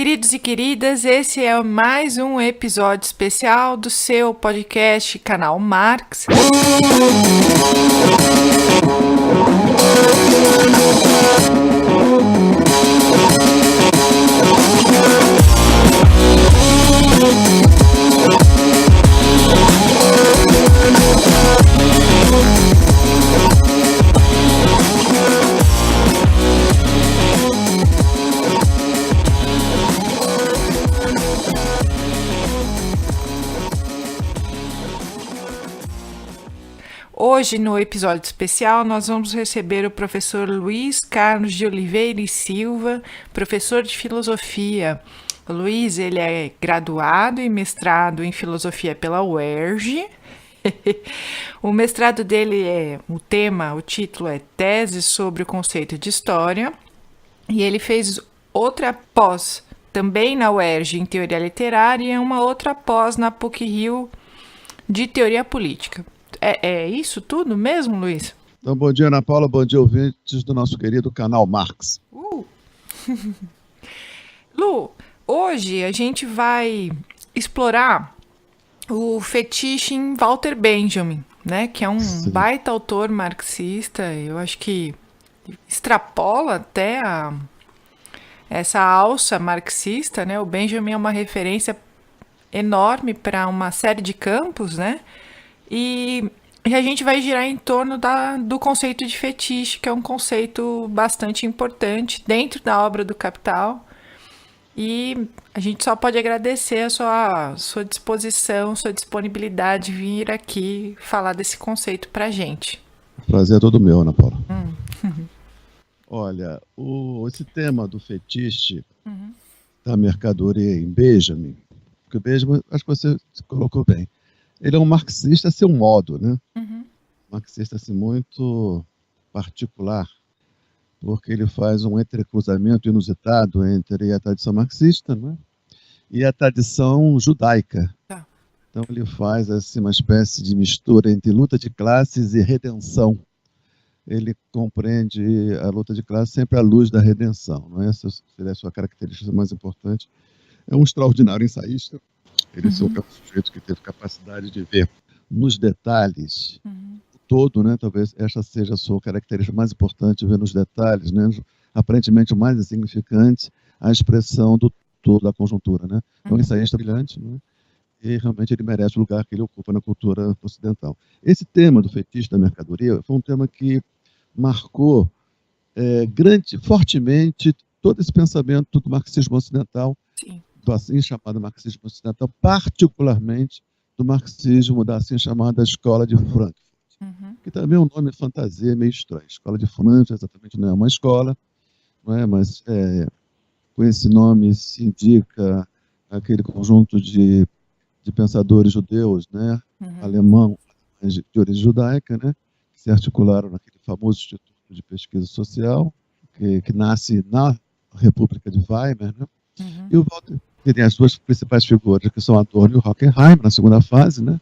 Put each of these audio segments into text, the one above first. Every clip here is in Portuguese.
Queridos e queridas, esse é mais um episódio especial do seu podcast Canal Marx. Hoje, no episódio especial, nós vamos receber o professor Luiz Carlos de Oliveira e Silva, professor de filosofia. O Luiz, ele é graduado e mestrado em filosofia pela UERJ. O mestrado dele o título é Tese sobre o Conceito de História. E ele fez outra pós, também na UERJ, em Teoria Literária, e uma outra pós na PUC-Rio de Teoria Política. É isso tudo mesmo, Luiz? Então, bom dia, Ana Paula, bom dia, ouvintes do nosso querido Canal Marx. Lu, hoje a gente vai explorar o fetiche em Walter Benjamin, né? Que é um baita autor marxista. Eu acho que extrapola até essa alça marxista, né? O Benjamin é uma referência enorme para uma série de campos, né? E a gente vai girar em torno do conceito de fetiche, que é um conceito bastante importante dentro da obra do Capital. E a gente só pode agradecer a sua disposição, sua disponibilidade de vir aqui falar desse conceito para a gente. Prazer é todo meu, Ana Paula. Olha, esse tema do fetiche da mercadoria em Benjamin, porque o Benjamin, acho que você colocou bem, ele é um marxista a seu modo, né? Marxista assim, muito particular, porque ele faz um entrecruzamento inusitado entre a tradição marxista, né, e a tradição judaica. Então ele faz assim, uma espécie de mistura entre luta de classes e redenção. Ele compreende a luta de classes sempre à luz da redenção. Não é? Essa seria a sua característica mais importante. É um extraordinário ensaísta. Ele é um sujeito que teve capacidade de ver nos detalhes todo, né? Talvez essa seja a sua característica mais importante, ver nos detalhes, né? Aparentemente o mais insignificante, a expressão do todo da conjuntura, né? É um ensaísta brilhante, né? E realmente ele merece o lugar que ele ocupa na cultura ocidental. Esse tema do fetiche da mercadoria foi um tema que marcou fortemente todo esse pensamento do marxismo ocidental, do assim chamado marxismo ocidental, particularmente do marxismo da assim chamada Escola de Frankfurt, que também é um nome fantasia meio estranho. Escola de Frankfurt exatamente não é uma escola, não é? Mas com esse nome se indica aquele conjunto de pensadores judeus, né? Alemães de origem judaica, né? Que se articularam naquele famoso Instituto de Pesquisa Social, que nasce na República de Weimar, né? E o Walter tem as duas principais figuras, que são Adorno e o Horkheimer, na segunda fase, né?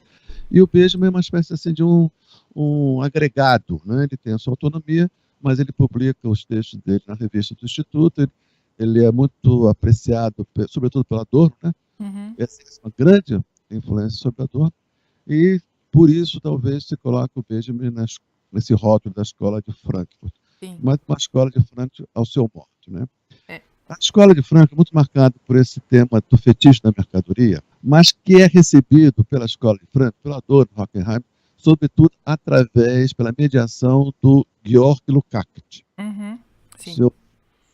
E o Benjamin é uma espécie assim, de um agregado, né? Ele tem a sua autonomia, mas ele publica os textos dele na revista do Instituto. Ele é muito apreciado, sobretudo pelo Adorno, né? Essa é uma grande influência sobre Adorno, e por isso talvez se coloque o Benjamin nesse rótulo da Escola de Frankfurt. Mas uma Escola de Frankfurt ao seu modo, né? A Escola de Frankfurt é muito marcada por esse tema do fetiche da mercadoria, mas que é recebido pela Escola de Frankfurt, pelo Adorno e Horkheimer, sobretudo pela mediação do Georg Lukács, seu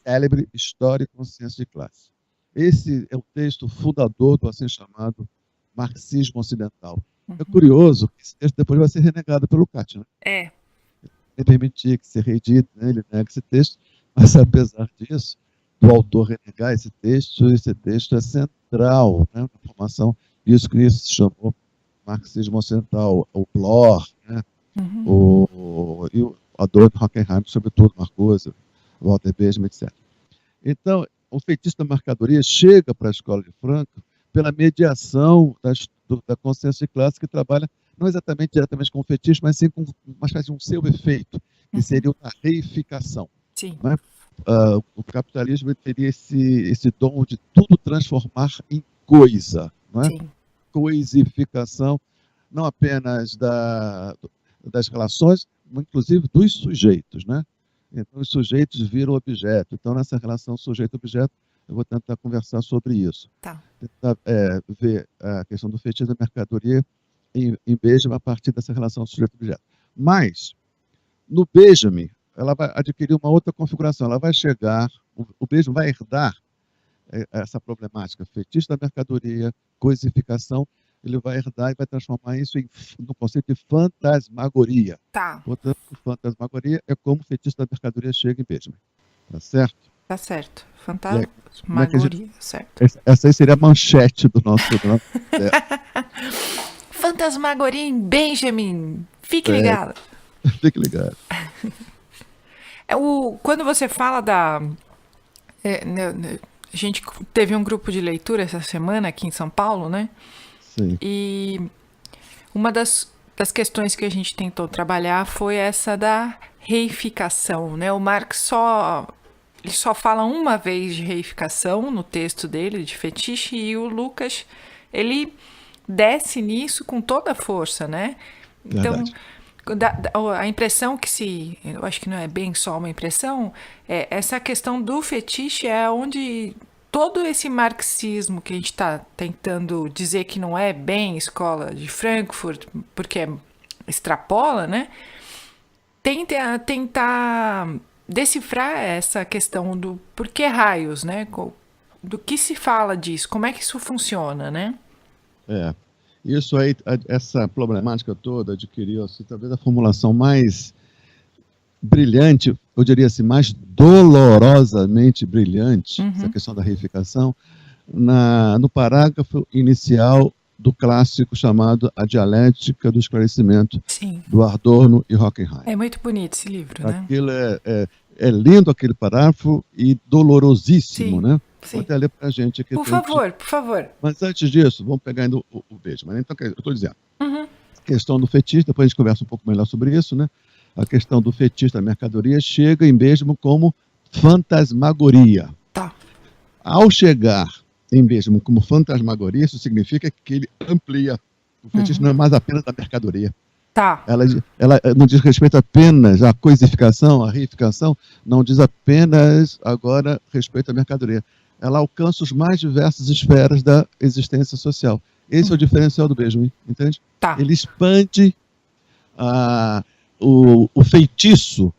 célebre História e Consciência de Classe. Esse é o texto fundador do assim chamado marxismo ocidental. É curioso que esse texto depois vai ser renegado pelo Lukács, né? Ele permitia que se reedite, né? Ele nega esse texto, mas apesar disso, do autor renegar esse texto é central, né, na formação disso que se chamou marxismo ocidental, o Bloch, né, e o Adorno e Horkheimer, sobretudo, Marcuse, Walter Benjamin, etc. Então, o fetiche da mercadoria chega para a Escola de Frankfurt pela mediação da consciência de classe, que trabalha não exatamente diretamente com o fetiche, mas sim com uma espécie de um seu efeito, que seria uma reificação. Né? o capitalismo teria esse dom de tudo transformar em coisa, não é? Sim. Coisificação, não apenas das relações, mas inclusive dos sujeitos, né? Então, os sujeitos viram objeto. Então, nessa relação sujeito-objeto, eu vou tentar conversar sobre isso. Tá. Tentar ver a questão do fetiche da mercadoria em Benjamin a partir dessa relação sujeito-objeto. Mas, no Benjamin, ela vai adquirir uma outra configuração. Ela vai chegar, o Benjamin vai herdar essa problemática, fetiche da mercadoria, coisificação, ele vai herdar e vai transformar isso no conceito de fantasmagoria. Tá. Portanto, fantasmagoria é como o fetiche da mercadoria chega em Benjamin. Tá certo? Tá certo. Fantasmagoria, certo. Essa aí seria a manchete do nosso Fantasmagoria em Benjamin. Fique ligado. Fique ligado. Quando você fala a gente teve um grupo de leitura essa semana aqui em São Paulo, né? Sim. E uma das questões que a gente tentou trabalhar foi essa da reificação, né? O Marx ele só fala uma vez de reificação no texto dele, de fetiche, e o Lucas, ele desce nisso com toda a força, né? Então, a impressão eu acho que não é bem só uma impressão, essa questão do fetiche é onde todo esse marxismo que a gente está tentando dizer que não é bem escola de Frankfurt, porque extrapola, né? Tentar decifrar essa questão do por que raios, né? Do que se fala disso, como é que isso funciona, né? Isso aí, essa problemática toda adquiriu, assim, talvez a formulação mais brilhante, eu diria assim, mais dolorosamente brilhante, essa questão da reificação, no parágrafo inicial do clássico chamado A Dialética do Esclarecimento, Sim. do Adorno e Hockenheim. É muito bonito esse livro, né? Aquilo é lindo, aquele parágrafo, e dolorosíssimo, Sim. né? Sim. Vou até ler para a gente aqui. Por favor. Mas antes disso, vamos pegar ainda o Benjamin. Então, eu estou dizendo, questão do fetiche, depois a gente conversa um pouco melhor sobre isso, né? A questão do fetiche da mercadoria chega em Benjamin como fantasmagoria. Tá. Ao chegar em Benjamin como fantasmagoria, isso significa que ele amplia. O fetiche não é mais apenas da mercadoria. Tá. Ela não diz respeito apenas à coisificação, à reificação, não diz apenas agora respeito à mercadoria. Ela alcança os mais diversas esferas da existência social. Esse é o diferencial do Benjamin, entende? Tá. Ele expande o feitiço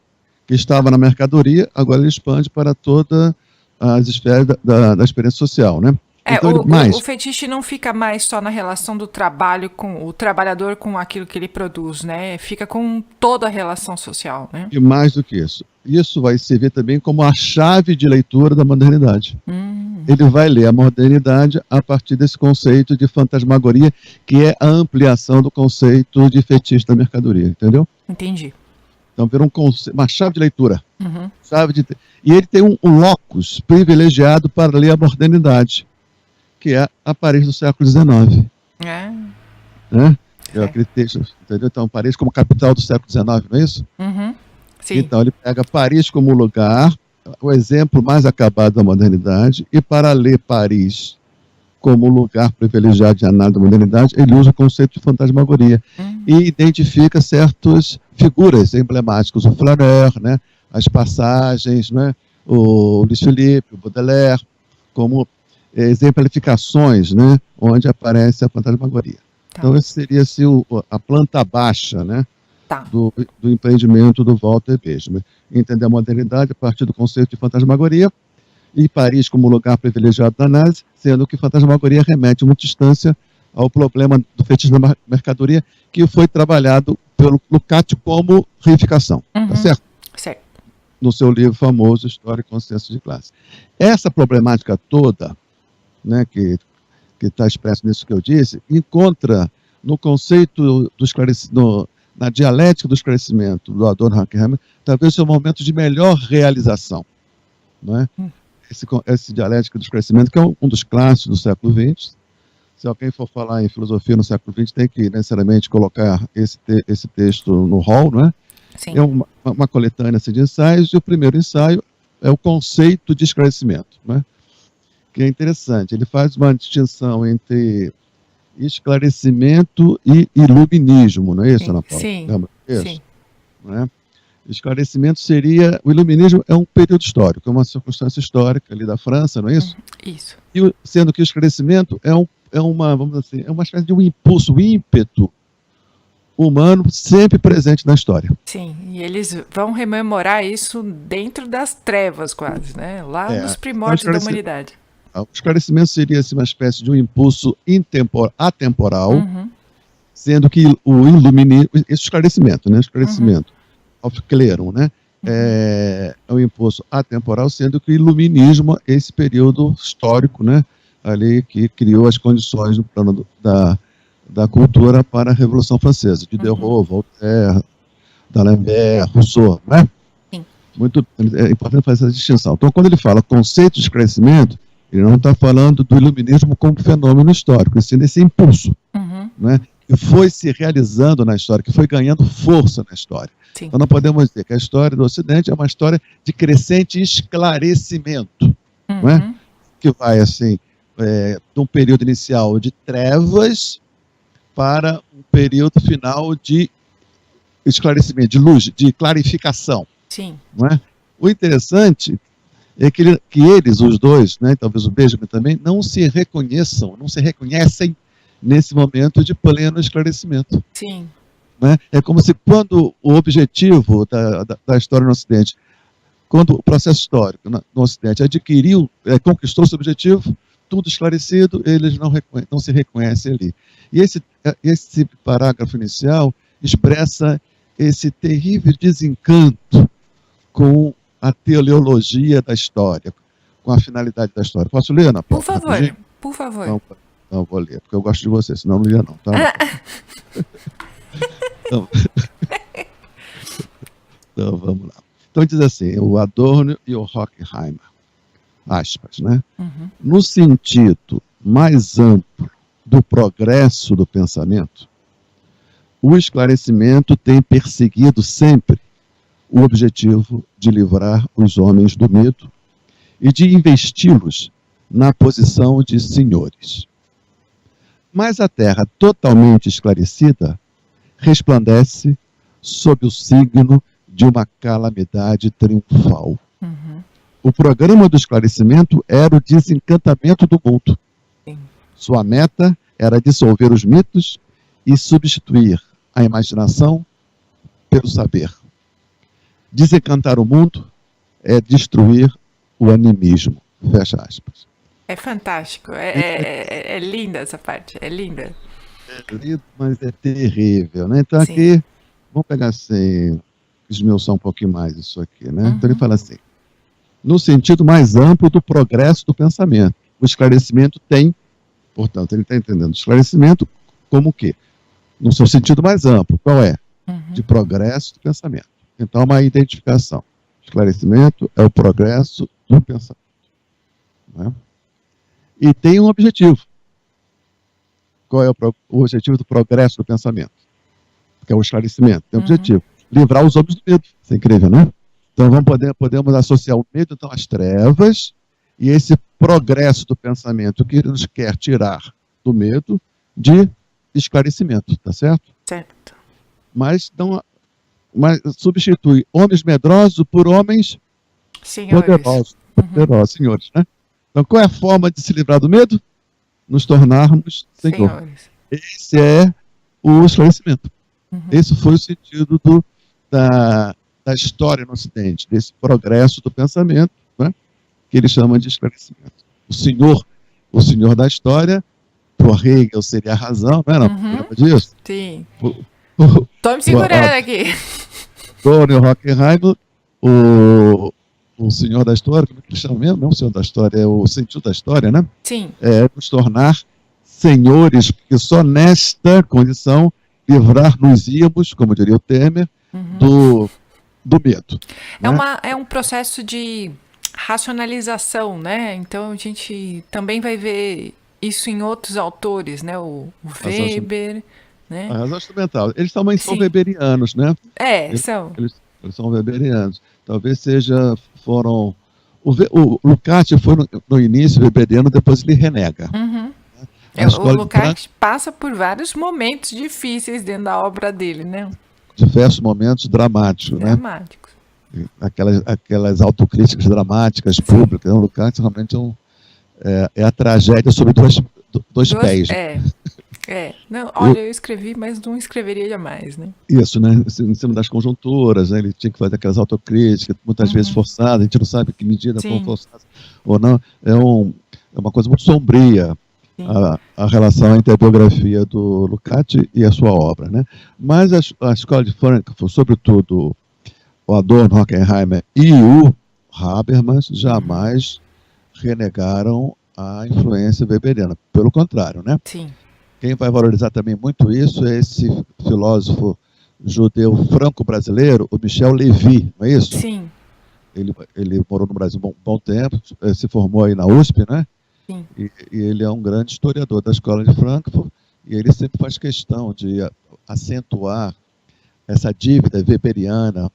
que estava na mercadoria, agora ele expande para todas as esferas da experiência social, né? Então, o fetiche não fica mais só na relação do trabalho com o trabalhador com aquilo que ele produz, né? Fica com toda a relação social, né? E mais do que isso. Isso vai servir também como a chave de leitura da modernidade. Ele vai ler a modernidade a partir desse conceito de fantasmagoria, que é a ampliação do conceito de fetiche da mercadoria, entendeu? Entendi. Então, vira uma chave de leitura. E ele tem um locus privilegiado para ler a modernidade, que é a Paris do século XIX. Né? Aquele texto, entendeu? Então, Paris como capital do século XIX, não é isso? Sim. Então, ele pega Paris como lugar, o exemplo mais acabado da modernidade, e para ler Paris como lugar privilegiado de análise da modernidade, ele usa o conceito de fantasmagoria e identifica certas figuras emblemáticas, o Flaner, né? As passagens, né? O Luiz Felipe, o Baudelaire, como exemplificações, né? Onde aparece a fantasmagoria. Tá. Então, esse seria assim, a planta baixa, né? Tá. do empreendimento do Walter Benjamin. Entender a modernidade a partir do conceito de fantasmagoria e Paris como lugar privilegiado da análise, sendo que fantasmagoria remete a uma distância ao problema do fetiche da mercadoria que foi trabalhado pelo Lukács como reificação. Tá certo? Certo. No seu livro famoso História e Consenso de Classe. Essa problemática toda, né, que está expresso nisso que eu disse, encontra no conceito do esclarecimento, na dialética do esclarecimento do Adorno e Hockenheim, talvez seja o momento de melhor realização. Não é? Esse dialética do esclarecimento, que é um dos clássicos do século XX. Se alguém for falar em filosofia no século XX, tem que necessariamente colocar esse texto no hall, não é? Sim. É uma coletânea assim, de ensaios, e o primeiro ensaio é o conceito de esclarecimento, né? Que é interessante. Ele faz uma distinção entre esclarecimento e iluminismo, não é isso, Ana Paula? Sim, Lembra disso? sim. Não é? Esclarecimento seria... O iluminismo é um período histórico, é uma circunstância histórica ali da França, não é isso? Isso. E, sendo que o esclarecimento é uma, vamos dizer assim, é uma espécie de um impulso, um ímpeto humano sempre presente na história. Sim, e eles vão rememorar isso dentro das trevas quase, né? Lá nos primórdios da humanidade. O esclarecimento seria assim, uma espécie de um impulso atemporal, sendo que o iluminismo, esse esclarecimento, né? Esclarecimento, aufklärung, né? É um impulso atemporal, sendo que o iluminismo é esse período histórico, né? Ali que criou as condições no plano da cultura para a Revolução Francesa, de Diderot, Voltaire, D'Alembert, Rousseau, né? Sim. Muito é importante fazer essa distinção. Então, quando ele fala conceito de esclarecimento, ele não está falando do iluminismo como fenômeno histórico, sim desse impulso, né? Que foi se realizando na história, que foi ganhando força na história. Sim. Então, não podemos dizer que a história do Ocidente é uma história de crescente esclarecimento, né? Que vai, assim, de um período inicial de trevas para um período final de esclarecimento, de luz, de clarificação. Sim. Não é? O interessante é que eles, os dois, né, talvez o Benjamin também, não se reconhecem nesse momento de pleno esclarecimento. Sim. Né? É como se quando o objetivo da história no Ocidente, quando o processo histórico no Ocidente conquistou esse objetivo, tudo esclarecido, eles não se reconhecem ali. E esse parágrafo inicial expressa esse terrível desencanto com a teleologia da história, com a finalidade da história. Posso ler, Ana Paula? Por favor, por favor. Não, vou ler, porque eu gosto de você, senão não lia não, tá? Então, vamos lá. Então diz assim, o Adorno e o Horkheimer, aspas, né? No sentido mais amplo do progresso do pensamento, o esclarecimento tem perseguido sempre o objetivo de livrar os homens do medo e de investi-los na posição de senhores. Mas a terra totalmente esclarecida resplandece sob o signo de uma calamidade triunfal. O programa do esclarecimento era o desencantamento do mundo. Sua meta era dissolver os mitos e substituir a imaginação pelo saber. Desencantar o mundo é destruir o animismo. Fecha aspas. É fantástico. É linda essa parte. É linda. É lindo, mas é terrível, né? Então aqui, vamos pegar assim, esmiuçar um pouquinho mais isso aqui, né? Então ele fala assim, no sentido mais amplo do progresso do pensamento. O esclarecimento tem, portanto, ele está entendendo o esclarecimento como o quê? No seu sentido mais amplo. Qual é? De progresso do pensamento. Então, uma identificação. Esclarecimento é o progresso do pensamento. Né? E tem um objetivo. Qual é o objetivo do progresso do pensamento? Que é o esclarecimento. Tem um objetivo. Livrar os homens do medo. Isso é incrível, né? Então, podemos associar o medo então, às trevas e esse progresso do pensamento que nos quer tirar do medo de esclarecimento, tá certo? Certo. Mas substitui homens medrosos por homens poderosos, senhores, né? Então, qual é a forma de se livrar do medo? Nos tornarmos senhores. Esse é o esclarecimento. Esse foi o sentido da história no Ocidente, desse progresso do pensamento, né? Que ele chama de esclarecimento. O senhor da história, por Hegel seria a razão, não era? Lembra disso? Sim. Estou me segurando aqui. Tony Horkheimer, o senhor da história, como é que ele chama mesmo? Não o senhor da história, é o sentido da história, né? Sim. É nos tornar senhores, porque só nesta condição livrar-nos-íamos, como diria o Temer, do medo. É um processo de racionalização, né? Então a gente também vai ver isso em outros autores, né? O Weber, né? A razão instrumental. Eles também são weberianos, né? São. Eles são weberianos. Talvez foram O Lukács foi no início weberiano, depois ele renega. Uhum. O Lukács passa por vários momentos difíceis dentro da obra dele, né? Diversos momentos dramáticos, né? Aquelas autocríticas dramáticas, públicas. O Lukács realmente é a tragédia sobre dois pés. Não, olha, eu escrevi, mas não escreveria jamais, né? Isso, né? Em cima das conjunturas, né? Ele tinha que fazer aquelas autocríticas, muitas vezes forçadas, a gente não sabe que medida foram forçadas ou não. É uma coisa muito sombria a relação entre a biografia do Lukács e a sua obra, né? Mas a escola de Frankfurt, sobretudo o Adorno, Horkheimer e o Habermas, jamais renegaram a influência weberiana. Pelo contrário, né? Sim. Quem vai valorizar também muito isso é esse filósofo judeu franco-brasileiro, o Michel Lévy, não é isso? Sim. Ele morou no Brasil um bom tempo, se formou aí na USP, né? Sim. E ele é um grande historiador da escola de Frankfurt, e ele sempre faz questão de acentuar essa dívida weberiana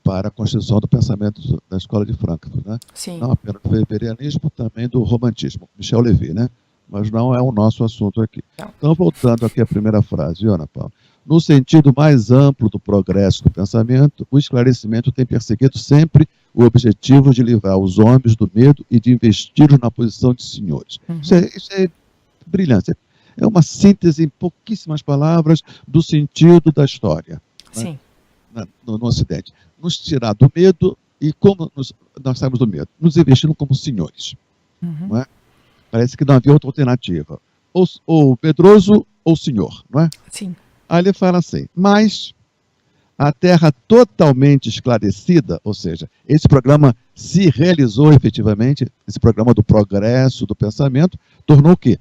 para a construção do pensamento da escola de Frankfurt, né? Sim. Não apenas do weberianismo, também do romantismo. Michel Lévy, né? Mas não é o nosso assunto aqui. Não. Então, voltando aqui à primeira frase, Ana Paula. No sentido mais amplo do progresso do pensamento, o esclarecimento tem perseguido sempre o objetivo de livrar os homens do medo e de investi-los na posição de senhores. Uhum. Isso é brilhante. É uma síntese, em pouquíssimas palavras, do sentido da história. Sim. Né? No Ocidente. Nos tirar do medo e como nós saímos do medo? Nos investindo como senhores. Uhum. Não é? Parece que não havia outra alternativa. Ou medroso ou senhor, não é? Sim. Aí ele fala assim, mas a Terra totalmente esclarecida, ou seja, esse programa se realizou efetivamente, esse programa do progresso, do pensamento, tornou o quê?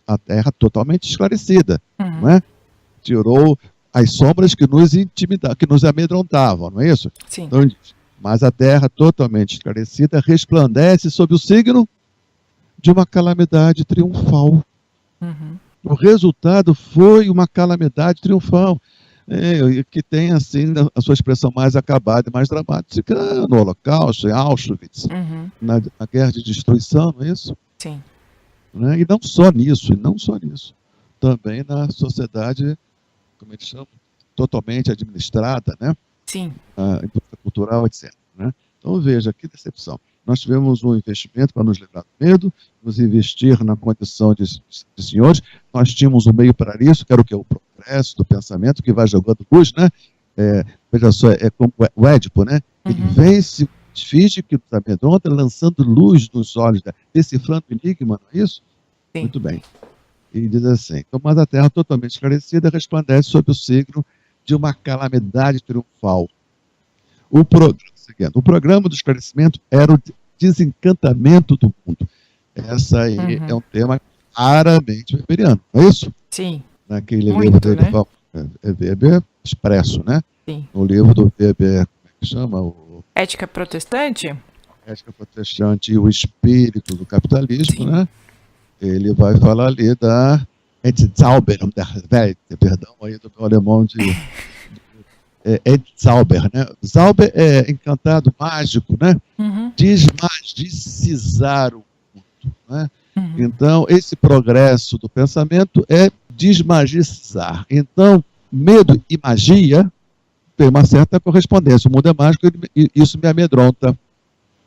A Terra totalmente esclarecida, não é? Tirou as sombras que nos intimidavam, que nos amedrontavam, não é isso? Sim. Então, mas a Terra totalmente esclarecida resplandece sob o signo de uma calamidade triunfal. Uhum. O resultado foi uma calamidade triunfal, que tem, assim, a sua expressão mais acabada e mais dramática no Holocausto, em Auschwitz, na guerra de destruição, não é isso? Sim. Né? E não só nisso, também na sociedade, como eles chamam, totalmente administrada, né? Sim. A indústria cultural, etc. Né? Então, veja, que decepção. Nós tivemos um investimento para nos livrar do medo, nos investir na condição de senhores. Nós tínhamos um meio para isso, que era o que? O progresso do pensamento, que vai jogando luz, né? Veja só, é como o Édipo, né? Ele vence, finge que nos amedronta, lançando luz nos olhos, decifrando o enigma, não é isso? Sim. Muito bem. E diz assim, então, mas a Terra totalmente esclarecida resplandece sob o signo de uma calamidade triunfal. O programa do esclarecimento era o desencantamento do mundo. Essa aí é um tema claramente weberiano, não é isso? Sim. Naquele livro dele, né? Weber expresso, né? Sim. No livro do Weber, como é que chama? Ética Protestante? Ética Protestante e o Espírito do Capitalismo, né? Ele vai falar ali da Entzauberung der Welt, perdão aí do meu alemão de Zauber, né? Zauber é encantado, mágico, né? Desmagicizar o mundo, né? Então, esse progresso do pensamento é desmagicizar. Então, medo e magia tem uma certa correspondência. O mundo é mágico e isso me amedronta,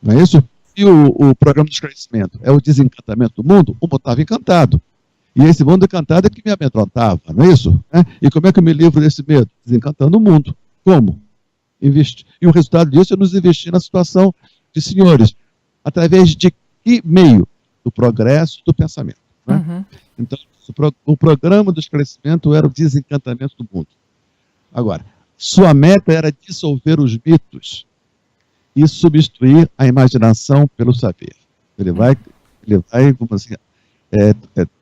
não é isso? E o programa de esclarecimento é o desencantamento do mundo. O mundo estava encantado. E esse mundo encantado é que me amedrontava, não é isso? E como é que eu me livro desse medo? Desencantando o mundo. Como? Investir. E o resultado disso é nos investir na situação de senhores. Através de que meio? Do progresso do pensamento. Né? Então, o programa do esclarecimento era o desencantamento do mundo. Agora, sua meta era dissolver os mitos e substituir a imaginação pelo saber. Ele vai como assim,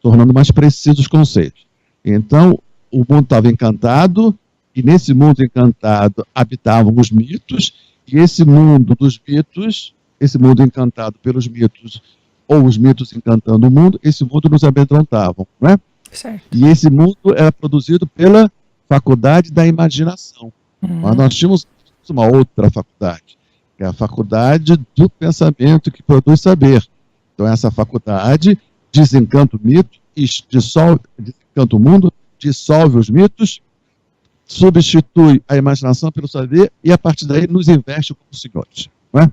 tornando mais precisos os conceitos. Então, o mundo estava encantado, e nesse mundo encantado habitavam os mitos, e esse mundo dos mitos, esse mundo encantado pelos mitos, ou os mitos encantando o mundo, esse mundo nos amedrontavam, não é? Certo. E esse mundo era produzido pela faculdade da imaginação. Mas nós tínhamos uma outra faculdade, que é a faculdade do pensamento que produz saber. Então, essa faculdade desencanta o mito, desencanta o mundo, dissolve os mitos, substitui a imaginação pelo saber e, a partir daí, nos investe como senhores. Não é?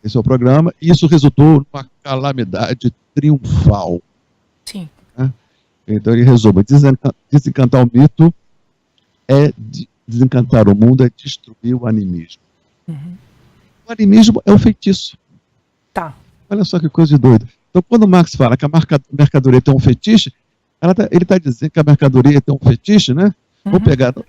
Esse é o programa, e isso resultou numa calamidade triunfal. Sim. Né? Então, ele resume: desencantar o mito é desencantar o mundo, é destruir o animismo. O animismo é o feitiço. Tá. Olha só que coisa de doido. Então, quando Marx fala que a mercadoria tem um fetiche, ele está dizendo que a mercadoria tem um fetiche, né? Vou pegar, não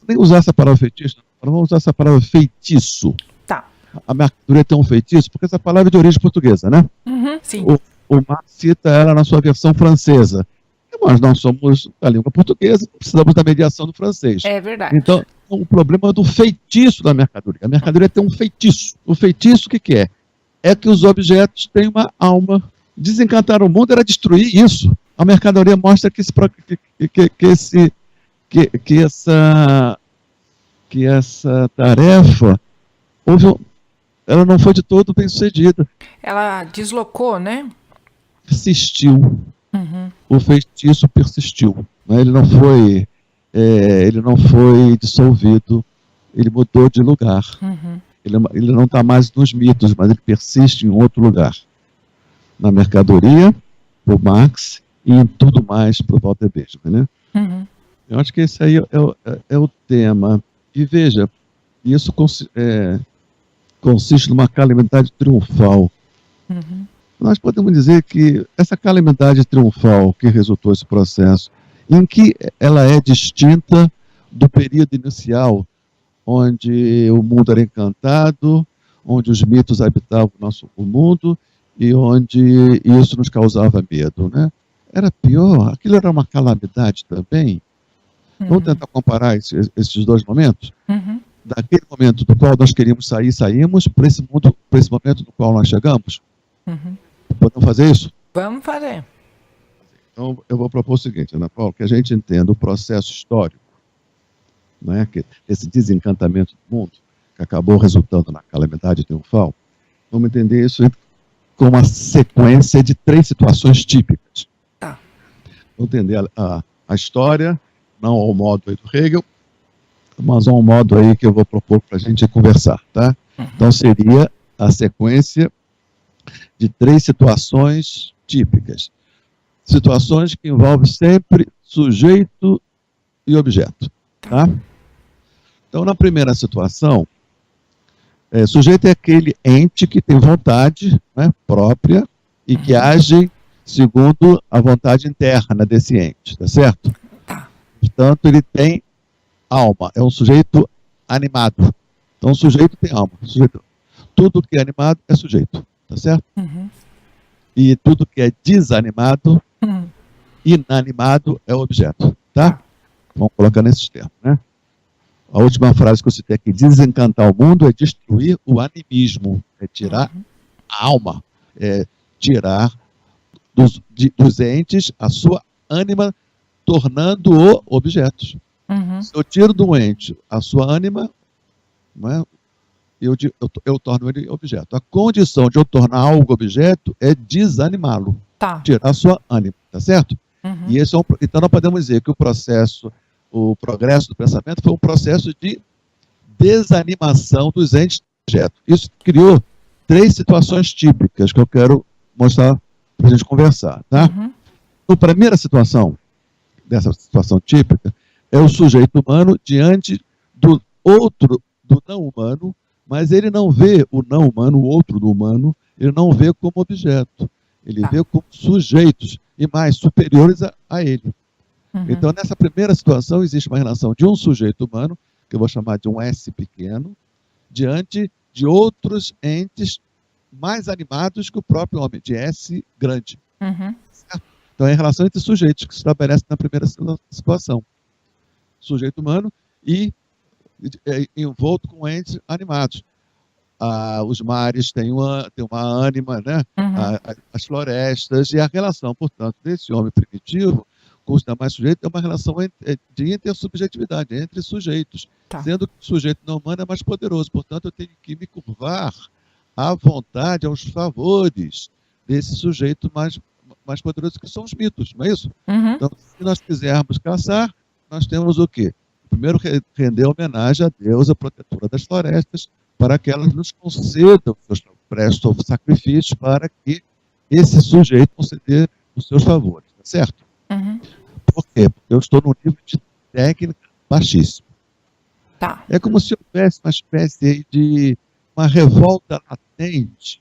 nem usar essa palavra fetiche, não vamos usar essa palavra feitiço. Tá. A mercadoria tem um feitiço, porque essa palavra é de origem portuguesa, né? Sim. O Marx cita ela na sua versão francesa. E nós não somos da língua portuguesa, precisamos da mediação do francês. É verdade. Então, o problema é do feitiço da mercadoria. A mercadoria tem um feitiço. O feitiço, o que é? É que os objetos têm uma alma. Desencantar o mundo era destruir isso. A mercadoria mostra que essa tarefa ela não foi de todo bem sucedida. Ela deslocou, né? Persistiu. O feitiço persistiu. Né? Ele não foi dissolvido. Ele mudou de lugar. Ele não está mais nos mitos, mas ele persiste em outro lugar. Na mercadoria, para o Marx, e em tudo mais para o Walter Benjamin. Né? Eu acho que esse aí é o tema. E veja, isso consiste numa calamidade triunfal. Nós podemos dizer que essa calamidade triunfal que resultou esse processo, em que ela é distinta do período inicial, onde o mundo era encantado, onde os mitos habitavam o mundo e onde isso nos causava medo, né? Era pior, aquilo era uma calamidade também. Vamos tentar comparar esses dois momentos? Daquele momento do qual nós queríamos sair, saímos, para esse momento do qual nós chegamos. Podemos fazer isso? Vamos fazer. Então, eu vou propor o seguinte, Ana Paula, que a gente entenda o processo histórico, né, esse desencantamento do mundo, que acabou resultando na calamidade triunfal. Vamos entender isso com uma sequência de 3 situações típicas. Tá. Vamos entender a história, não ao modo aí do Hegel, mas ao modo aí que eu vou propor para a gente conversar, tá? Então, seria a sequência de 3 situações típicas. Situações que envolvem sempre sujeito e objeto, tá? Então, na primeira situação, sujeito é aquele ente que tem vontade, né, própria e que age segundo a vontade interna desse ente, tá certo? Portanto, ele tem alma, é um sujeito animado. Então, o sujeito tem alma. Tudo que é animado é sujeito, tá certo? E tudo que é desanimado, inanimado, é objeto, tá? Vamos colocar nesses termos, né? A última frase que eu citei aqui: desencantar o mundo é destruir o animismo, é tirar a alma, é tirar dos entes a sua ânima, tornando-o objetos. Se eu tiro do ente a sua ânima, não é? eu torno ele objeto. A condição de eu tornar algo objeto é desanimá-lo, tirar a sua ânima, tá certo? E esse então nós podemos dizer que o progresso do pensamento foi um processo de desanimação dos entes do objeto. Isso criou 3 situações típicas que eu quero mostrar para a gente conversar, tá? A primeira situação dessa situação típica é o sujeito humano diante do outro, do não humano, mas ele não vê o não humano, o outro do humano, ele não vê como objeto. Ele vê como sujeitos e mais superiores a ele. Então, nessa primeira situação, existe uma relação de um sujeito humano, que eu vou chamar de um S pequeno, diante de outros entes mais animados que o próprio homem, de S grande. Certo? Então, é a relação entre sujeitos que se estabelece na primeira situação. Sujeito humano e envolto com entes animados. Os mares têm uma ânima, né? As florestas, e a relação, portanto, desse homem primitivo com os demais sujeitos é uma relação de intersubjetividade, entre sujeitos, sendo que o sujeito não humano é mais poderoso. Portanto, eu tenho que me curvar à vontade, aos favores desse sujeito mais poderoso, que são os mitos, não é isso? Então, se nós quisermos caçar, nós temos o quê? Primeiro, render homenagem à deusa protetora das florestas, para que elas nos concedam, prestem sacrifícios para que esse sujeito conceder os seus favores, tá certo? Por quê? Porque eu estou num nível de técnica baixíssimo. É como se houvesse uma espécie aí de uma revolta latente,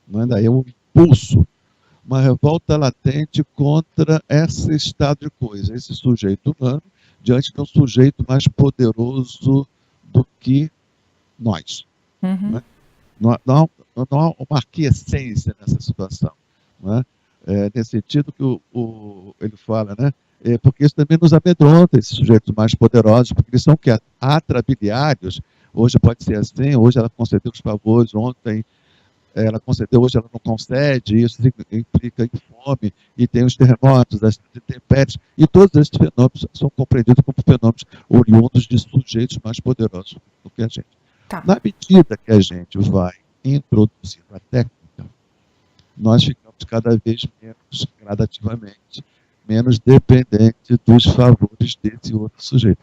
não é? Daí um impulso, uma revolta latente contra esse estado de coisa, esse sujeito humano, diante de um sujeito mais poderoso do que nós. Não é? Não há uma aquiescência nessa situação. Não é? Nesse sentido que ele fala, né? Porque isso também nos amedronta, esses sujeitos mais poderosos, porque eles são atrabiliários. Hoje pode ser assim, hoje ela concedeu os favores, ontem ela concedeu, hoje ela não concede, isso implica em fome, e tem os terremotos, as intempéries, e todos esses fenômenos são compreendidos como fenômenos oriundos de sujeitos mais poderosos do que a gente. Na medida que a gente vai introduzindo a técnica, nós ficamos cada vez menos, gradativamente, menos dependente dos favores desse outro sujeito.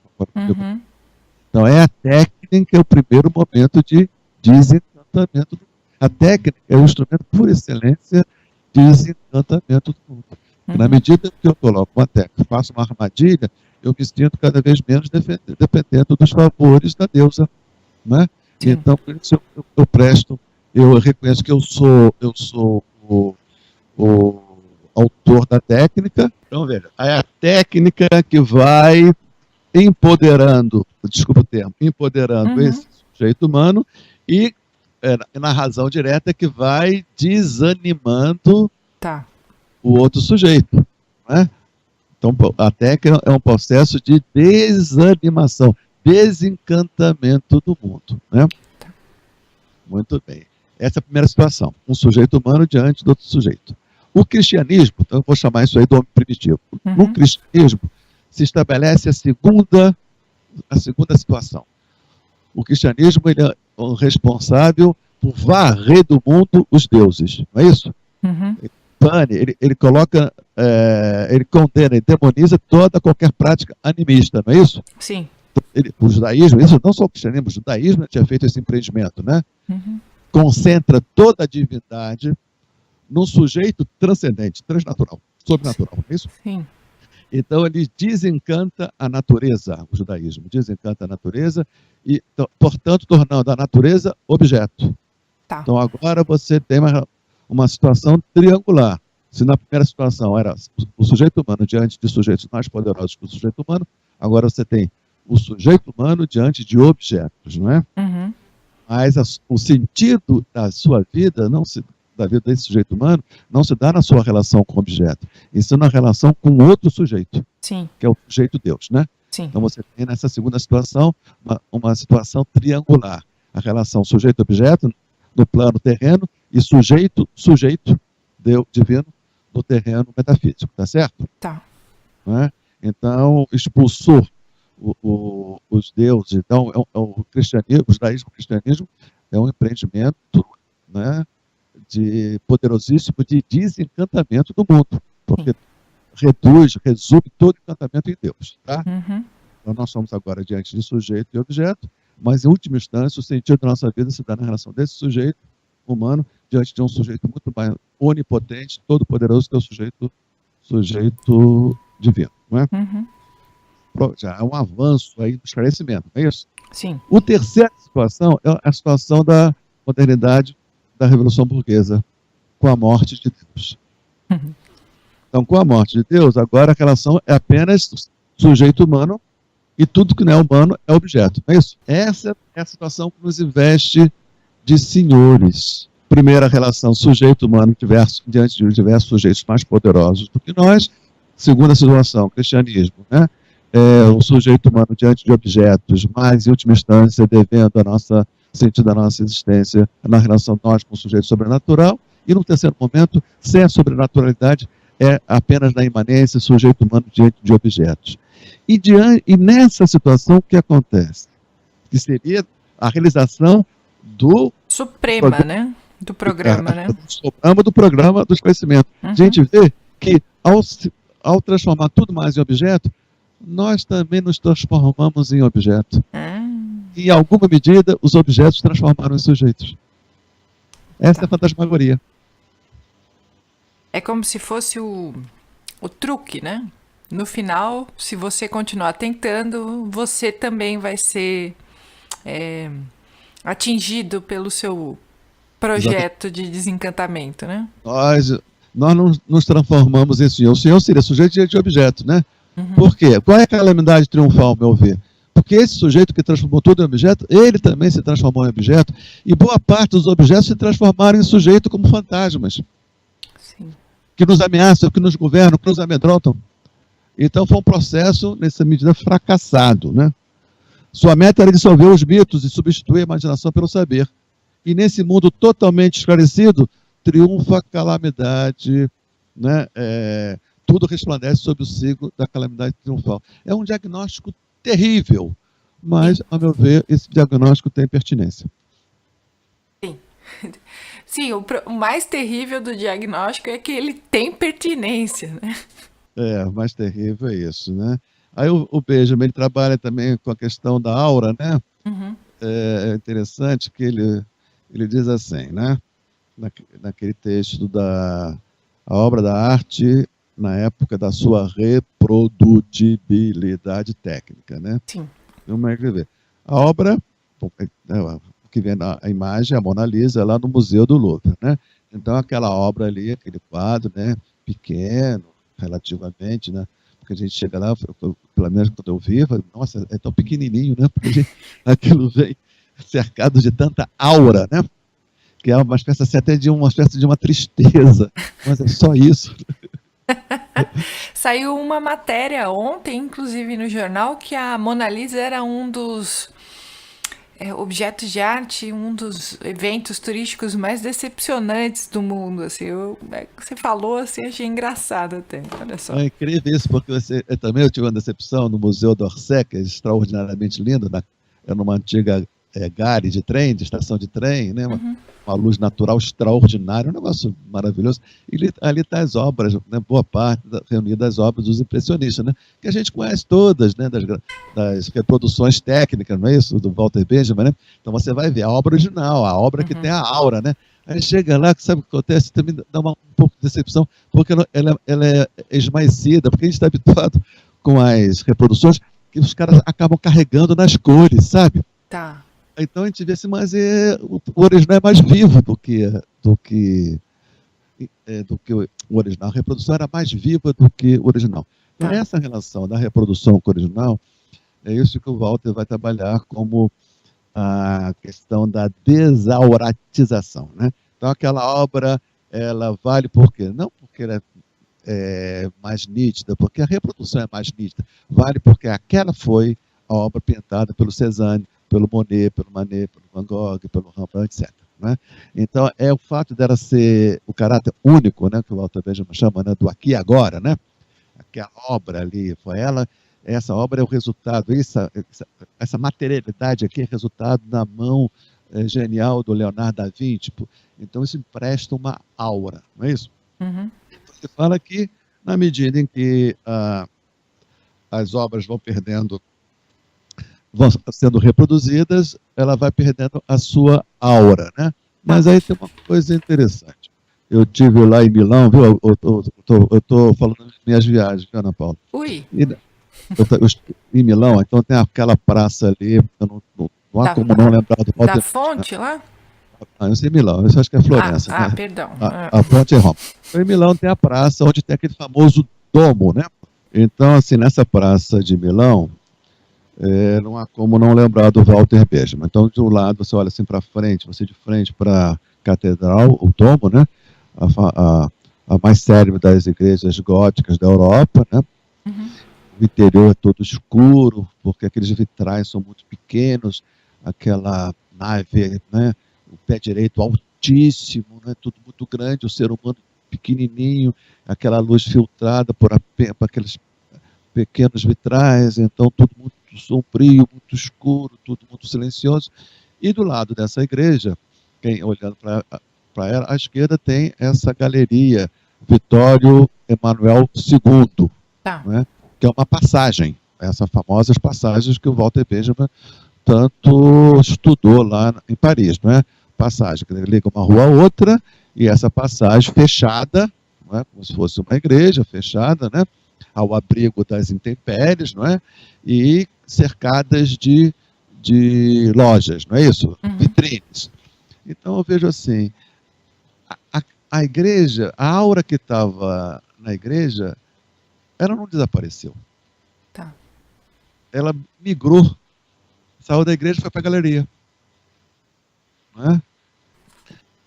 Então, a técnica é o primeiro momento de desencantamento. A técnica é o instrumento por excelência de desencantamento do mundo. Na medida que eu coloco uma técnica, faço uma armadilha, eu me sinto cada vez menos dependendo dos favores da deusa. Né? Então, por isso eu reconheço que eu sou o autor da técnica. Então, veja, é a técnica que vai empoderando, desculpa o termo, esse sujeito humano e na razão direta que vai desanimando o outro sujeito. Né? Então, a técnica é um processo de desanimação, desencantamento do mundo. Né? Muito bem. Essa é a primeira situação. Um sujeito humano diante do outro sujeito. O cristianismo, então eu vou chamar isso aí do homem primitivo. No cristianismo se estabelece a segunda situação. O cristianismo ele é o responsável por varrer do mundo os deuses, não é isso? Ele coloca, ele condena e demoniza qualquer prática animista, não é isso? Sim. O judaísmo, isso não só o cristianismo, o judaísmo tinha feito esse empreendimento, né? Concentra toda a divindade num sujeito transcendente, transnatural, sobrenatural, não é isso? Sim. Então ele desencanta a natureza, o judaísmo desencanta a natureza e, portanto, tornando a natureza objeto. Então agora você tem uma situação triangular. Se na primeira situação era o sujeito humano diante de sujeitos mais poderosos que o sujeito humano, agora você tem o sujeito humano diante de objetos, não é? Mas o sentido da sua vida, da vida desse sujeito humano, não se dá na sua relação com o objeto, isso na relação com outro sujeito, que é o sujeito Deus, né? Então você tem nessa segunda situação uma situação triangular, a relação sujeito-objeto no plano terreno e sujeito Deus divino no terreno metafísico, tá certo? Não é? Então expulsou os deuses. Então o cristianismo, o judaísmo, o cristianismo é um empreendimento, né, poderosíssimo de desencantamento do mundo, porque resume todo encantamento em Deus. Tá? Então nós somos agora diante de sujeito e objeto, mas em última instância o sentido da nossa vida se dá na relação desse sujeito humano diante de um sujeito muito mais onipotente, todo poderoso, que é o sujeito divino. Não é? Já é um avanço aí do esclarecimento, não é isso? Sim. A terceira situação é a situação da modernidade, da Revolução Burguesa, com a morte de Deus. Então, com a morte de Deus, agora a relação é apenas sujeito humano e tudo que não é humano é objeto, não é isso? Essa é a situação que nos investe de senhores. Primeira relação, sujeito humano diante de diversos sujeitos mais poderosos do que nós. Segunda situação, cristianismo, né? O sujeito humano diante de objetos, mas em última instância devendo sentido da nossa existência na relação nós com o sujeito sobrenatural. E no terceiro momento, sem a sobrenaturalidade, é apenas na imanência sujeito humano diante de objetos. E nessa situação, o que acontece? Que seria a realização do... Suprema, né? Do programa, né? Do programa dos conhecimentos. A gente vê que, ao transformar tudo mais em objeto, nós também nos transformamos em objeto. Em alguma medida, os objetos se transformaram em sujeitos. Essa é a fantasmagoria. É como se fosse o truque, né? No final, se você continuar tentando, você também vai ser atingido pelo seu projeto de desencantamento, né? Nós não nos transformamos em senhor. O senhor seria sujeito de objeto, né? Por quê? Qual é a calamidade triunfal, ao meu ver? Porque esse sujeito que transformou tudo em objeto, ele também se transformou em objeto, e boa parte dos objetos se transformaram em sujeito como fantasmas. Sim. Que nos ameaçam, que nos governam, que nos amedrontam. Então foi um processo, nessa medida, fracassado, né? Sua meta era dissolver os mitos e substituir a imaginação pelo saber. E nesse mundo totalmente esclarecido, triunfa a calamidade, né? Tudo resplandece sob o signo da calamidade triunfal. É um diagnóstico terrível, mas, a meu ver, esse diagnóstico tem pertinência. Sim. Sim, o mais terrível do diagnóstico é que ele tem pertinência, né? O mais terrível é isso, né? Aí o Benjamin, ele trabalha também com a questão da aura, né? É interessante que ele diz assim, né? Naquele texto a obra da arte na época da sua reprodutibilidade técnica, né? Sim. Vamos escrever. A obra, que vem a imagem, a Mona Lisa, lá no Museu do Louvre, né? Então, aquela obra ali, aquele quadro, né? Pequeno, relativamente, né? Porque a gente chega lá, pelo menos quando eu vi, nossa, é tão pequenininho, né? Porque aquilo vem cercado de tanta aura, né? Que é uma espécie até de uma tristeza, mas é só isso. Saiu uma matéria ontem, inclusive no jornal, que a Mona Lisa era um dos objetos de arte, um dos eventos turísticos mais decepcionantes do mundo. Assim, você falou assim, achei engraçado até. Olha só. É incrível isso, porque eu também tive uma decepção no Museu d'Orsay, que é extraordinariamente lindo, é numa antiga gare de trem, de estação de trem, né? Uma luz natural extraordinária, um negócio maravilhoso. E ali está as obras, né? Boa parte reunida as obras dos impressionistas, né? Que a gente conhece todas, né? Das reproduções técnicas, não é isso? Do Walter Benjamin, né? Então você vai ver a obra original, a obra que tem a aura, né? Aí chega lá, que sabe o que acontece? Também dá um pouco de decepção, porque ela é esmaecida, porque a gente está habituado com as reproduções que os caras acabam carregando nas cores, sabe? Tá. Então a gente vê assim, mas o original é mais vivo do que o original. A reprodução era mais viva do que o original. Então essa relação da reprodução com o original, é isso que o Walter vai trabalhar como a questão da desauratização, né? Então aquela obra, ela vale por quê? Não porque ela é mais nítida, porque a reprodução é mais nítida, vale porque aquela foi a obra pintada pelo Cézanne, pelo Monet, pelo Manet, pelo Van Gogh, pelo Rembrandt, etc. Né? Então, é o fato dela ser o caráter único, né, que o Walter Benjamin chama, né, do aqui e agora, né? Aquela obra ali, foi ela, essa obra é o resultado, essa materialidade aqui é resultado da mão genial do Leonardo da Vinci. Então, isso empresta uma aura, não é isso? Então, ele fala que, na medida em que as obras vão sendo reproduzidas, ela vai perdendo a sua aura, né? Mas aí tem uma coisa interessante. Eu estive lá em Milão, viu? Eu estou falando das minhas viagens, viu, Ana Paula? Ui! Em Milão, então tem aquela praça ali, não há como não lembrar do da fonte lá? Eu sei em Milão, eu acho que é Florença. Né? Perdão. A fonte é Roma. Então, em Milão tem a praça onde tem aquele famoso domo, né? Então, assim, nessa praça de Milão, não há como não lembrar do Walter Benjamin. Então, de um lado, você olha assim para frente, você de frente para a catedral, o domo, né? A mais célebre das igrejas góticas da Europa, né? O interior é todo escuro, porque aqueles vitrais são muito pequenos, aquela nave, né? O pé direito altíssimo, né? Tudo muito grande, o ser humano pequenininho, aquela luz filtrada por aqueles pequenos vitrais, então tudo muito sombrio, muito escuro, tudo muito silencioso. E do lado dessa igreja, olhando para ela, à esquerda tem essa galeria Vitório Emanuel II, né, que é uma passagem, essas famosas passagens que o Walter Benjamin tanto estudou lá em Paris, não é? Passagem que liga uma rua a outra, e essa passagem fechada, não é? Como se fosse uma igreja fechada, né? Ao abrigo das intempéries, não é? E cercadas de lojas, não é isso? Vitrines. Então eu vejo assim, a igreja, a aura que estava na igreja, ela não desapareceu. Tá. Ela migrou, saiu da igreja e foi para a galeria. Não é?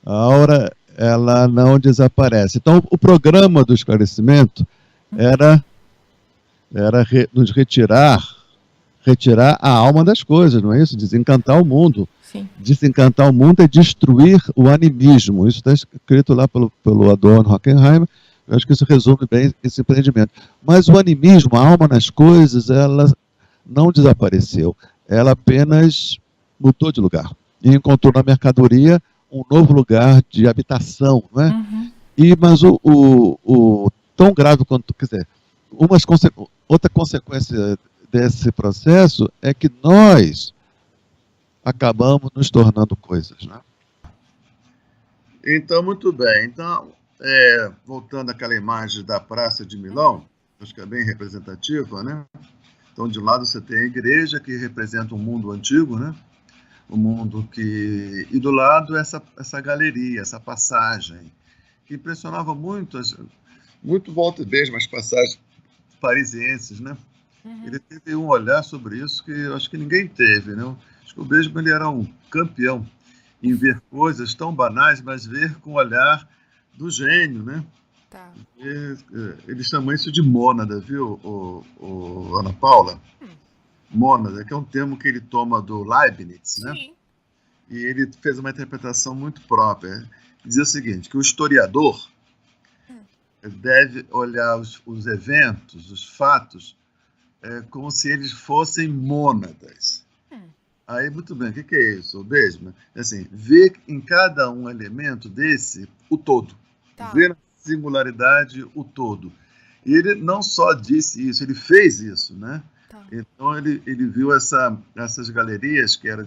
A aura, ela não desaparece. Então, o programa do esclarecimento era nos retirar a alma das coisas, não é isso? Desencantar o mundo. Sim. Desencantar o mundo é destruir o animismo. Isso está escrito lá pelo Adorno Horkheimer. Eu acho que isso resume bem esse empreendimento. Mas o animismo, a alma nas coisas, ela não desapareceu. Ela apenas mudou de lugar. E encontrou na mercadoria um novo lugar de habitação, não é? Mas o tão grave quanto, quer dizer, outra consequência desse processo é que nós acabamos nos tornando coisas, né? Então, muito bem. Então, voltando àquela imagem da Praça de Milão, acho que é bem representativa, né? Então, de um lado você tem a igreja, que representa o mundo antigo, né? O mundo que... E do lado essa galeria, essa passagem, que impressionava muito Walter Benjamin, as passagens parisienses, né? Ele teve um olhar sobre isso que eu acho que ninguém teve, né? Acho que o Benjamin, ele era um campeão em ver coisas tão banais, mas ver com o olhar do gênio, né? Tá. Eles chamam isso de mônada, viu, Ana Paula? Mônada, que é um termo que ele toma do Leibniz, né? Sim. E ele fez uma interpretação muito própria. Dizia o seguinte, que o historiador deve olhar os eventos, os fatos, como se eles fossem mônadas. Aí, muito bem, o que é isso? O Benjamin? Assim, ver em cada um elemento desse o todo. Tá. Ver na singularidade o todo. E ele não só disse isso, ele fez isso, né? Tá. Então, ele viu essas galerias, que era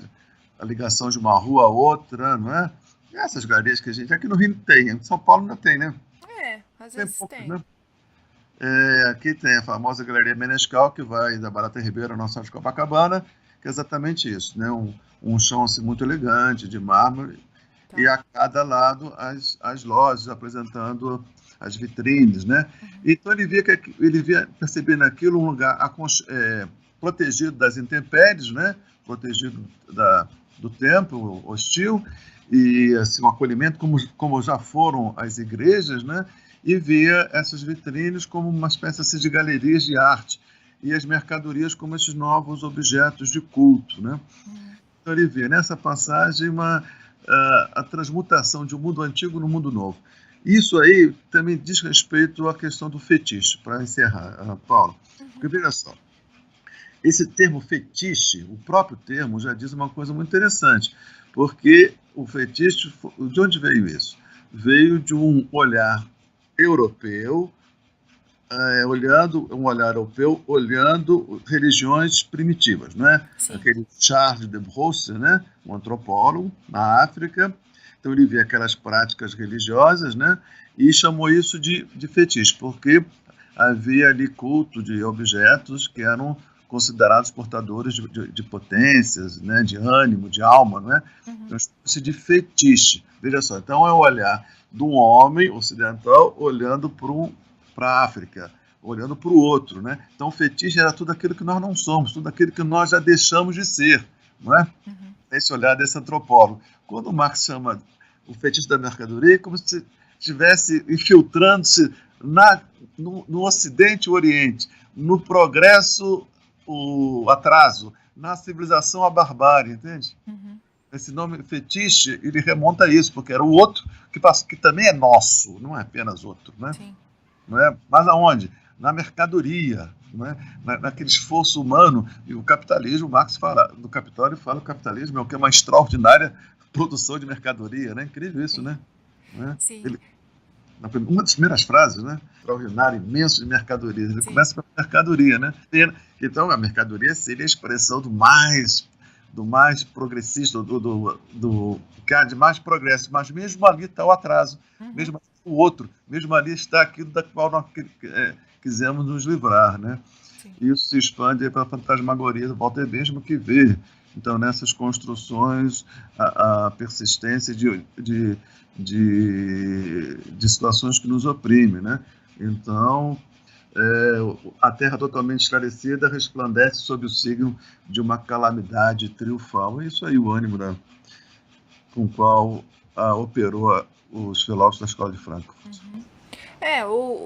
a ligação de uma rua a outra, não é? E essas galerias que a gente... Aqui no Rio tem, em São Paulo ainda tem, né? Às vezes tem. Né? Aqui tem a famosa Galeria Menescal, que vai da Barata Ribeiro ao Nossa de Copacabana, que é exatamente isso, né? Um chão assim, muito elegante, de mármore, tá. E a cada lado as lojas apresentando as vitrines, né? Então ele via percebendo aquilo um lugar protegido das intempéries, né? Protegido do tempo hostil, e assim, um acolhimento como já foram as igrejas, né? E via essas vitrines como uma espécie assim, de galerias de arte, e as mercadorias como esses novos objetos de culto, né? Então ele vê nessa passagem a transmutação de um mundo antigo no mundo novo. Isso aí também diz respeito à questão do fetiche, para encerrar, Paulo. Porque veja só, esse termo fetiche, o próprio termo já diz uma coisa muito interessante, porque o fetiche, de onde veio isso? Veio de um olhar europeu, olhando religiões primitivas, né? Aquele Charles de Brosse, né? Um antropólogo na África. Então ele via aquelas práticas religiosas, né? E chamou isso de fetiche, porque havia ali culto de objetos que eram considerados portadores de potências, né? De ânimo, de alma, né? Então chama-se de fetiche. Veja só, então é o olhar de um homem ocidental olhando para a África, olhando para o outro, né? Então, o fetiche era tudo aquilo que nós não somos, tudo aquilo que nós já deixamos de ser, não é? Esse olhar desse antropólogo. Quando o Marx chama o fetiche da mercadoria, é como se estivesse infiltrando-se no Ocidente e Oriente, no progresso, o atraso, na civilização, a barbárie, entende? esse nome fetiche, ele remonta a isso, porque era o outro que também é nosso, não é apenas outro, né? Sim. Não é? Mas aonde? Na mercadoria, não é? Naquele esforço humano. E o capitalismo, Marx fala, do Capital, ele fala que o capitalismo é o que é uma extraordinária produção de mercadoria, né? Incrível isso, né? Sim. Uma das primeiras frases, né? Extraordinário, imenso de mercadorias. Ele Sim. começa com a mercadoria, né? Então, a mercadoria seria a expressão do mais progressista, do que há de mais progresso, mas mesmo ali está o atraso, mesmo ali o outro, mesmo ali está aquilo da qual nós quisemos nos livrar, né? Sim. Isso se expande para a fantasmagoria do Walter Benjamin, que vê, então, nessas construções, a persistência de situações que nos oprimem, né? Então, a terra totalmente esclarecida resplandece sob o signo de uma calamidade triunfal. É isso aí o ânimo com o qual operou os filósofos da Escola de Frankfurt.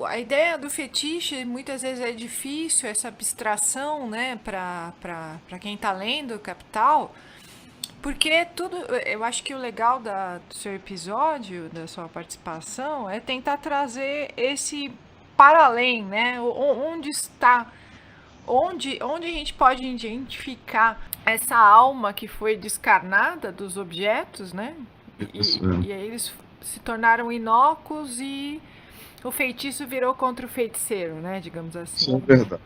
A ideia do fetiche muitas vezes é difícil, essa abstração, né, para quem está lendo o Capital, porque eu acho que o legal do seu episódio, da sua participação, é tentar trazer esse para além, né, onde está, onde a gente pode identificar essa alma que foi descarnada dos objetos, né, e aí eles se tornaram inócuos e o feitiço virou contra o feiticeiro, né? Digamos assim. Isso é verdade.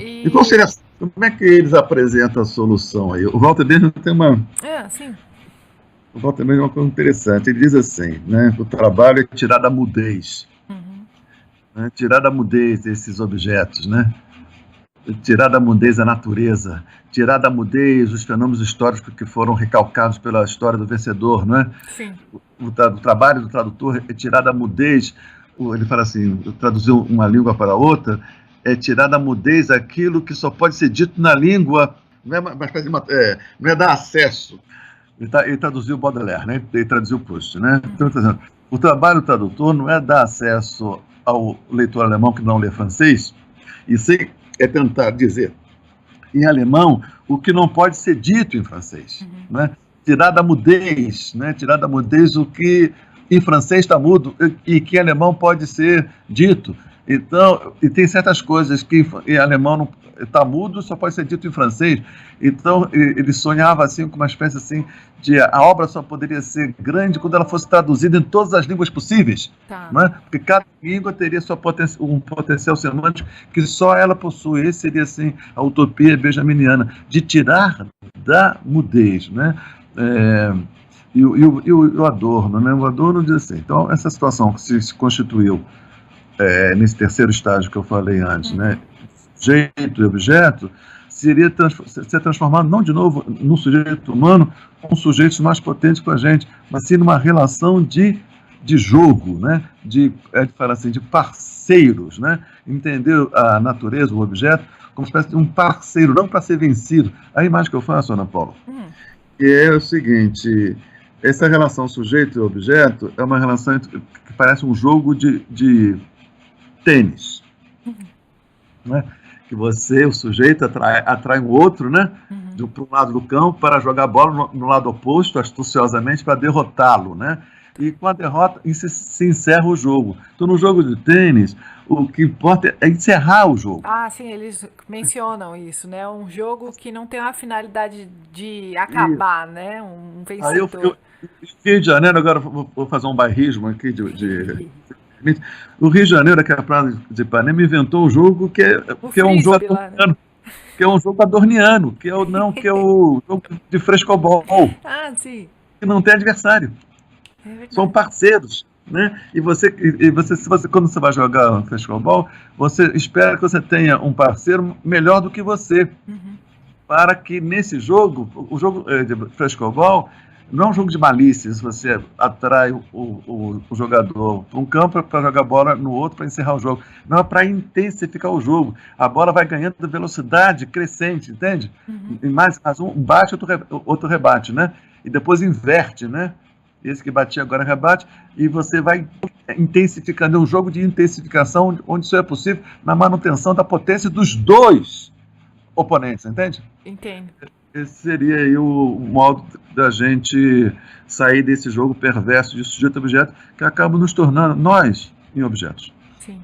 E qual seria, como é que eles apresentam a solução aí? O Walter Benjamin tem sim. O Walter Benjamin é uma coisa interessante. Ele diz assim, né? O trabalho é tirar da mudez. Né, tirar da mudez desses objetos, né? Tirar da mudez a natureza, tirar da mudez os fenômenos históricos que foram recalcados pela história do vencedor, não é? Sim. O trabalho do tradutor é tirar da mudez. Ele fala assim, traduzir uma língua para outra, é tirar da mudez aquilo que só pode ser dito na língua, não é dar acesso. Ele traduziu Baudelaire, né? Ele traduziu Proust, né? Então, o trabalho do tradutor não é dar acesso ao leitor alemão que não lê francês, e sim é tentar dizer em alemão o que não pode ser dito em francês, né? Tirar da mudez, né? Tirar da mudez o que em francês está mudo e que em alemão pode ser dito. Então, e tem certas coisas que em alemão não está mudo, só pode ser dito em francês. Então, ele sonhava assim com uma espécie assim de a obra só poderia ser grande quando ela fosse traduzida em todas as línguas possíveis, né? Porque cada língua teria um potencial semântico que só ela possui. Esse seria assim a utopia benjaminiana de tirar da mudez, né? E o Adorno, né? O Adorno diz assim, então essa situação que se constituiu nesse terceiro estágio que eu falei antes, né? Sujeito e objeto, seria ser transformado não de novo num sujeito humano, com sujeitos mais potentes com a gente, mas sim numa relação de jogo, né? Falar assim, de parceiros, né? Entender a natureza, o objeto, como espécie de um parceiro, não para ser vencido. A imagem que eu faço, Ana Paula, que é o seguinte: essa relação sujeito e objeto é uma relação que parece um jogo de tênis, né? Que o sujeito atrai um outro, né? Para um lado do campo para jogar a bola no lado oposto, astuciosamente, para derrotá-lo, né? E com a derrota se encerra o jogo. Então, no jogo de tênis, o que importa é encerrar o jogo. Sim, eles mencionam isso, né? Um jogo que não tem uma finalidade de acabar, né? Um vencedor. Aí eu Rio de Janeiro, agora vou fazer um bairrismo aqui o Rio de Janeiro, que é a praia de Ipanema, inventou um jogo que é um jogo adorniano, né? Que é um jogo adorniano, que é o jogo de frescobol. Sim. Que não tem adversário. São parceiros, né? E você, quando você vai jogar frescobol, você espera que você tenha um parceiro melhor do que você. Para que nesse jogo, o jogo de frescobol não é um jogo de malícia, se você atrai o jogador para um campo para jogar bola no outro para encerrar o jogo. Não, é para intensificar o jogo. A bola vai ganhando velocidade crescente, entende? E mais um bate, outro rebate, né? E depois inverte, né? Esse que batia agora rebate, e você vai intensificando. É um jogo de intensificação onde isso é possível na manutenção da potência dos dois oponentes, entende? Entendo. esse seria aí o modo da gente sair desse jogo perverso de sujeito-objeto que acaba nos tornando nós em objetos. Sim.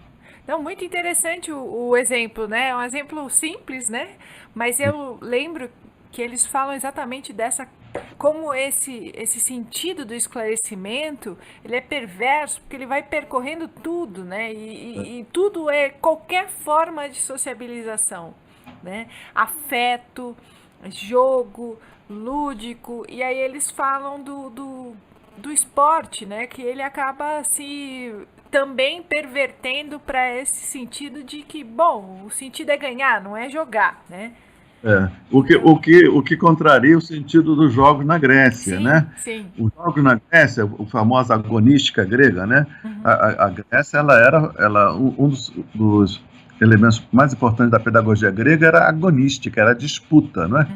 Não, muito interessante o exemplo, né? É um exemplo simples, né? Mas eu lembro que eles falam exatamente dessa, como esse sentido do esclarecimento, ele é perverso, porque ele vai percorrendo tudo, né? E tudo é qualquer forma de sociabilização, né? Afeto, jogo, lúdico, e aí eles falam do esporte, né? Que ele acaba se também pervertendo para esse sentido de que, bom, o sentido é ganhar, não é jogar, né? O que contraria o sentido dos jogos na Grécia, Sim, né? sim. Os jogos na Grécia, a famosa agonística grega, né? A Grécia, ela era um dos elementos mais importantes da pedagogia grega era a agonística, era a disputa, não é?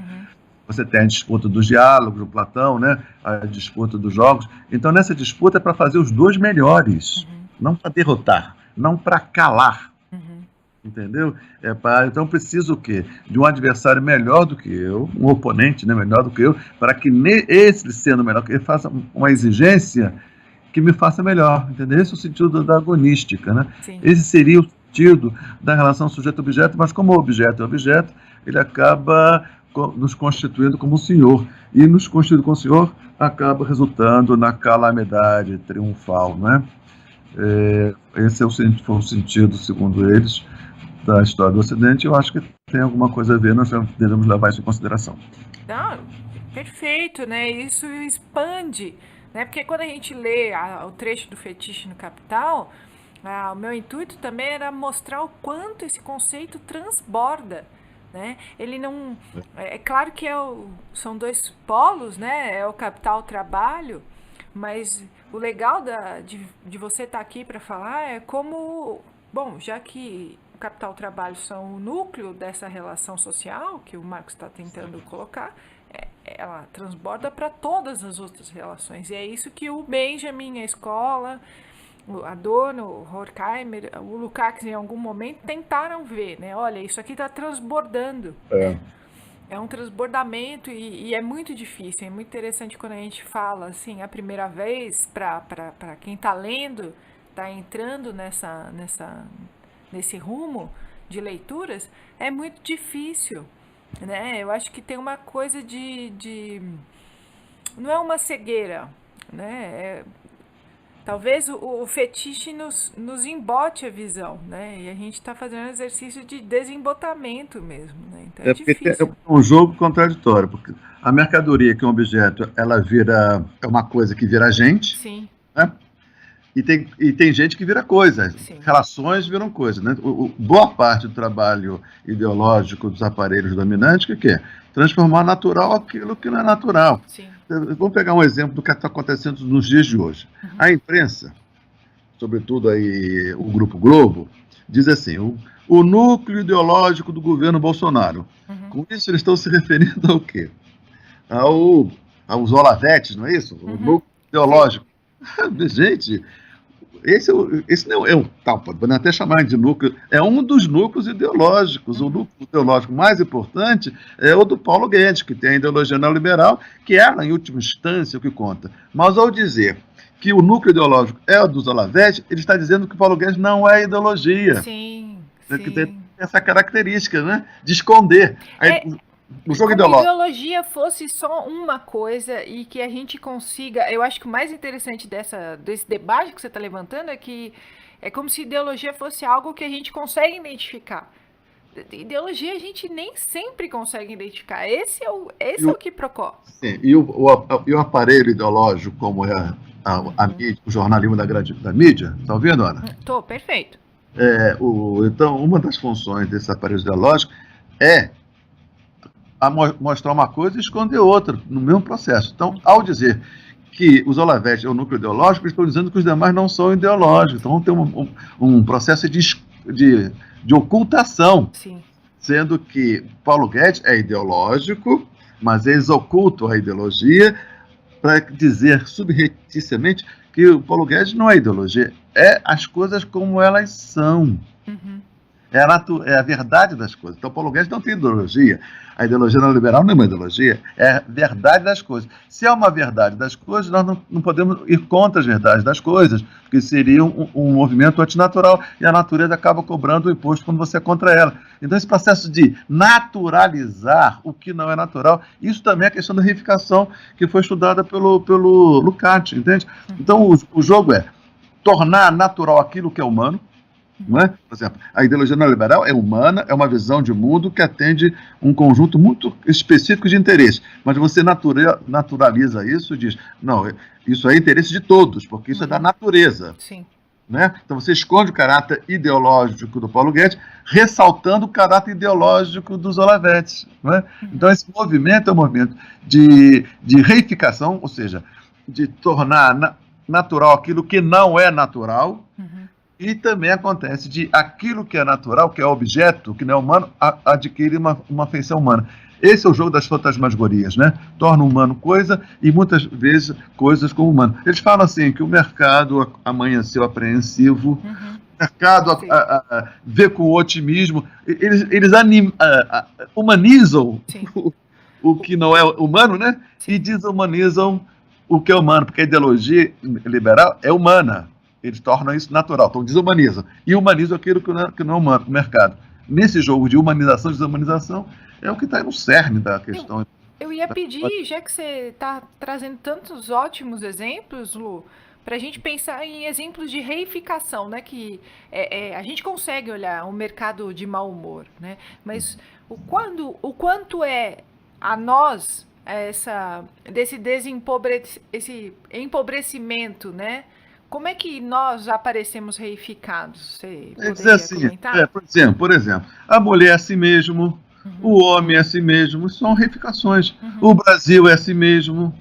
Você tem a disputa dos diálogos do Platão, né? A disputa dos jogos. Então, nessa disputa é para fazer os dois melhores, não para derrotar, não para calar. Entendeu? Então, preciso o quê? De um adversário melhor do que eu, um oponente, né, melhor do que eu, para que esse sendo melhor, que ele faça uma exigência que me faça melhor. Entendeu? Esse é o sentido da agonística, né? Esse seria o sentido da relação sujeito-objeto, mas como objeto é objeto, ele acaba nos constituindo como senhor. E nos constituindo como senhor, acaba resultando na calamidade triunfal, né? Esse foi o sentido, segundo eles, da história do Ocidente. Eu acho que tem alguma coisa a ver, nós devemos levar isso em consideração. Não, perfeito, né? Isso expande, né? Porque quando a gente lê o trecho do Fetiche no Capital, o meu intuito também era mostrar o quanto esse conceito transborda, né? Ele não... É claro que são dois polos, né? É o capital-trabalho, mas o legal de você estar aqui para falar é como... Bom, já que o capital-trabalho são o núcleo dessa relação social que o Marx está tentando colocar, ela transborda para todas as outras relações. E é isso que o Benjamin, a escola, o Adorno, o Horkheimer, o Lukács, em algum momento, tentaram ver, né? Olha, isso aqui está transbordando. É um transbordamento e é muito difícil. É muito interessante quando a gente fala, assim, a primeira vez, para quem está lendo, está entrando nesse rumo de leituras, é muito difícil, né? Eu acho que tem uma coisa não é uma cegueira, né? Talvez o fetiche nos embote a visão, né? E a gente está fazendo um exercício de desembotamento mesmo, né? Então é difícil. É um jogo contraditório, porque a mercadoria, que é um objeto, ela é uma coisa que vira gente, sim, né? E tem gente que vira coisa, sim, relações viram coisa, né? Boa parte do trabalho ideológico dos aparelhos dominantes, o que é? Transformar natural aquilo que não é natural. sim. Vamos pegar um exemplo do que está acontecendo nos dias de hoje. A imprensa, sobretudo aí o Grupo Globo, diz assim, o núcleo ideológico do governo Bolsonaro. Com isso eles estão se referindo ao quê? Aos Olavetes, não é isso? O núcleo ideológico. Gente, esse não é um tal, podemos até chamar de núcleo, é um dos núcleos ideológicos. O núcleo ideológico mais importante é o do Paulo Guedes, que tem a ideologia neoliberal, que é, em última instância, o que conta. Mas ao dizer que o núcleo ideológico é o dos Olavetes, ele está dizendo que o Paulo Guedes não é ideologia. Sim, que tem essa característica, né, de esconder. O jogo ideológico. Se a ideologia fosse só uma coisa e que a gente consiga... Eu acho que o mais interessante desse debate que você está levantando é que é como se ideologia fosse algo que a gente consegue identificar. Ideologia a gente nem sempre consegue identificar. Esse é o quiprocó. Sim, e o aparelho ideológico, como é a mídia, o jornalismo da mídia, está ouvindo, Ana? Estou, perfeito. Então, uma das funções desse aparelho ideológico é mostrar uma coisa e esconder outra no mesmo processo. Então, ao dizer que os Olavetes é o núcleo ideológico, eles estão dizendo que os demais não são ideológicos. Então, tem um processo de ocultação. Sim. Sendo que Paulo Guedes é ideológico, mas eles ocultam a ideologia para dizer subrepticiamente que o Paulo Guedes não é ideologia, é as coisas como elas são. É a verdade das coisas. Então, Paulo Guedes não tem ideologia. A ideologia neoliberal não é uma ideologia, é a verdade das coisas. Se é uma verdade das coisas, nós não podemos ir contra as verdades das coisas, porque seria um movimento antinatural, e a natureza acaba cobrando o imposto quando você é contra ela. Então, esse processo de naturalizar o que não é natural, isso também é a questão da reificação que foi estudada pelo Lukács, entende? Então, o jogo é tornar natural aquilo que é humano, não é? Por exemplo, a ideologia neoliberal é humana, é uma visão de mundo que atende um conjunto muito específico de interesses, mas você naturaliza isso e diz, não, isso é interesse de todos, porque isso é da natureza. Sim. Né? Então você esconde o caráter ideológico do Paulo Guedes, ressaltando o caráter ideológico dos Olavetes. Não é? Então esse movimento é um movimento de reificação, ou seja, de tornar natural aquilo que não é natural, e também acontece de aquilo que é natural, que é objeto, que não é humano, adquire uma feição humana. Esse é o jogo das fantasmagorias, né? Torna o humano coisa e muitas vezes coisas como humano. Eles falam assim que o mercado amanheceu apreensivo, o mercado vê com otimismo, eles humanizam o que não é humano, né? E desumanizam o que é humano, porque a ideologia liberal é humana. Eles tornam isso natural, então desumanizam. E humanizam aquilo que não é humano, o mercado. Nesse jogo de humanização e desumanização, é o que está aí no cerne da questão. Eu ia pedir, já que você está trazendo tantos ótimos exemplos, Lu, para a gente pensar em exemplos de reificação, né? Que a gente consegue olhar o mercado de mau humor, né? Mas o quanto é a nós esse empobrecimento, né? Como é que nós aparecemos reificados? Você poderia assim, comentar? Por exemplo, a mulher é a si mesmo, o homem é a si mesmo, são reificações. O Brasil é a si mesmo,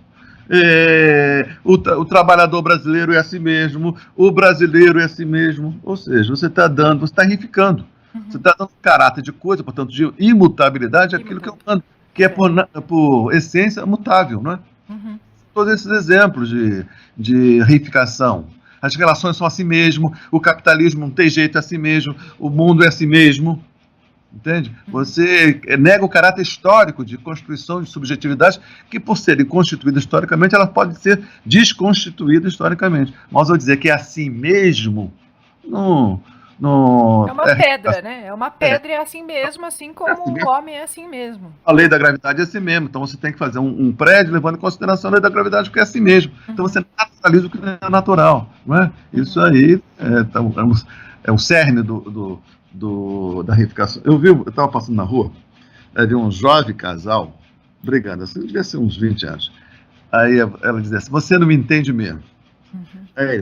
o trabalhador brasileiro é a si mesmo, o brasileiro é a si mesmo. Ou seja, você está reificando. Você está dando caráter de coisa, portanto, de imutabilidade àquilo que é humano, que é por essência mutável, não é? Todos esses exemplos de reificação. As relações são assim mesmo, o capitalismo não tem jeito, é assim mesmo, o mundo é assim mesmo. Entende? Você nega o caráter histórico de constituição de subjetividades que, por serem constituídas historicamente, elas podem ser desconstituídas historicamente. Mas eu dizer que é assim mesmo, não... É uma pedra, né? É uma pedra e é assim mesmo, assim como o homem é assim mesmo. A lei da gravidade é assim mesmo. Então você tem que fazer um prédio levando em consideração a lei da gravidade, porque é assim mesmo. Então você naturaliza o que é natural. Não é? Isso aí é o cerne da reificação. Eu estava passando na rua, vi um jovem casal brigando, assim, devia ser uns 20 anos. Aí ela dizia assim, você não me entende mesmo.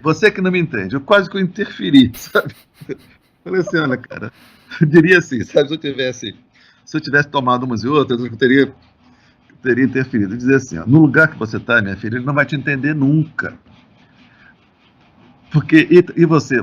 Você que não me entende, eu quase que eu interferi, sabe? Falei assim, olha, cara, eu diria assim, sabe, se eu tivesse tomado umas e outras, eu teria interferido. Eu dizia assim, ó, no lugar que você está, minha filha, ele não vai te entender nunca. Porque, e você,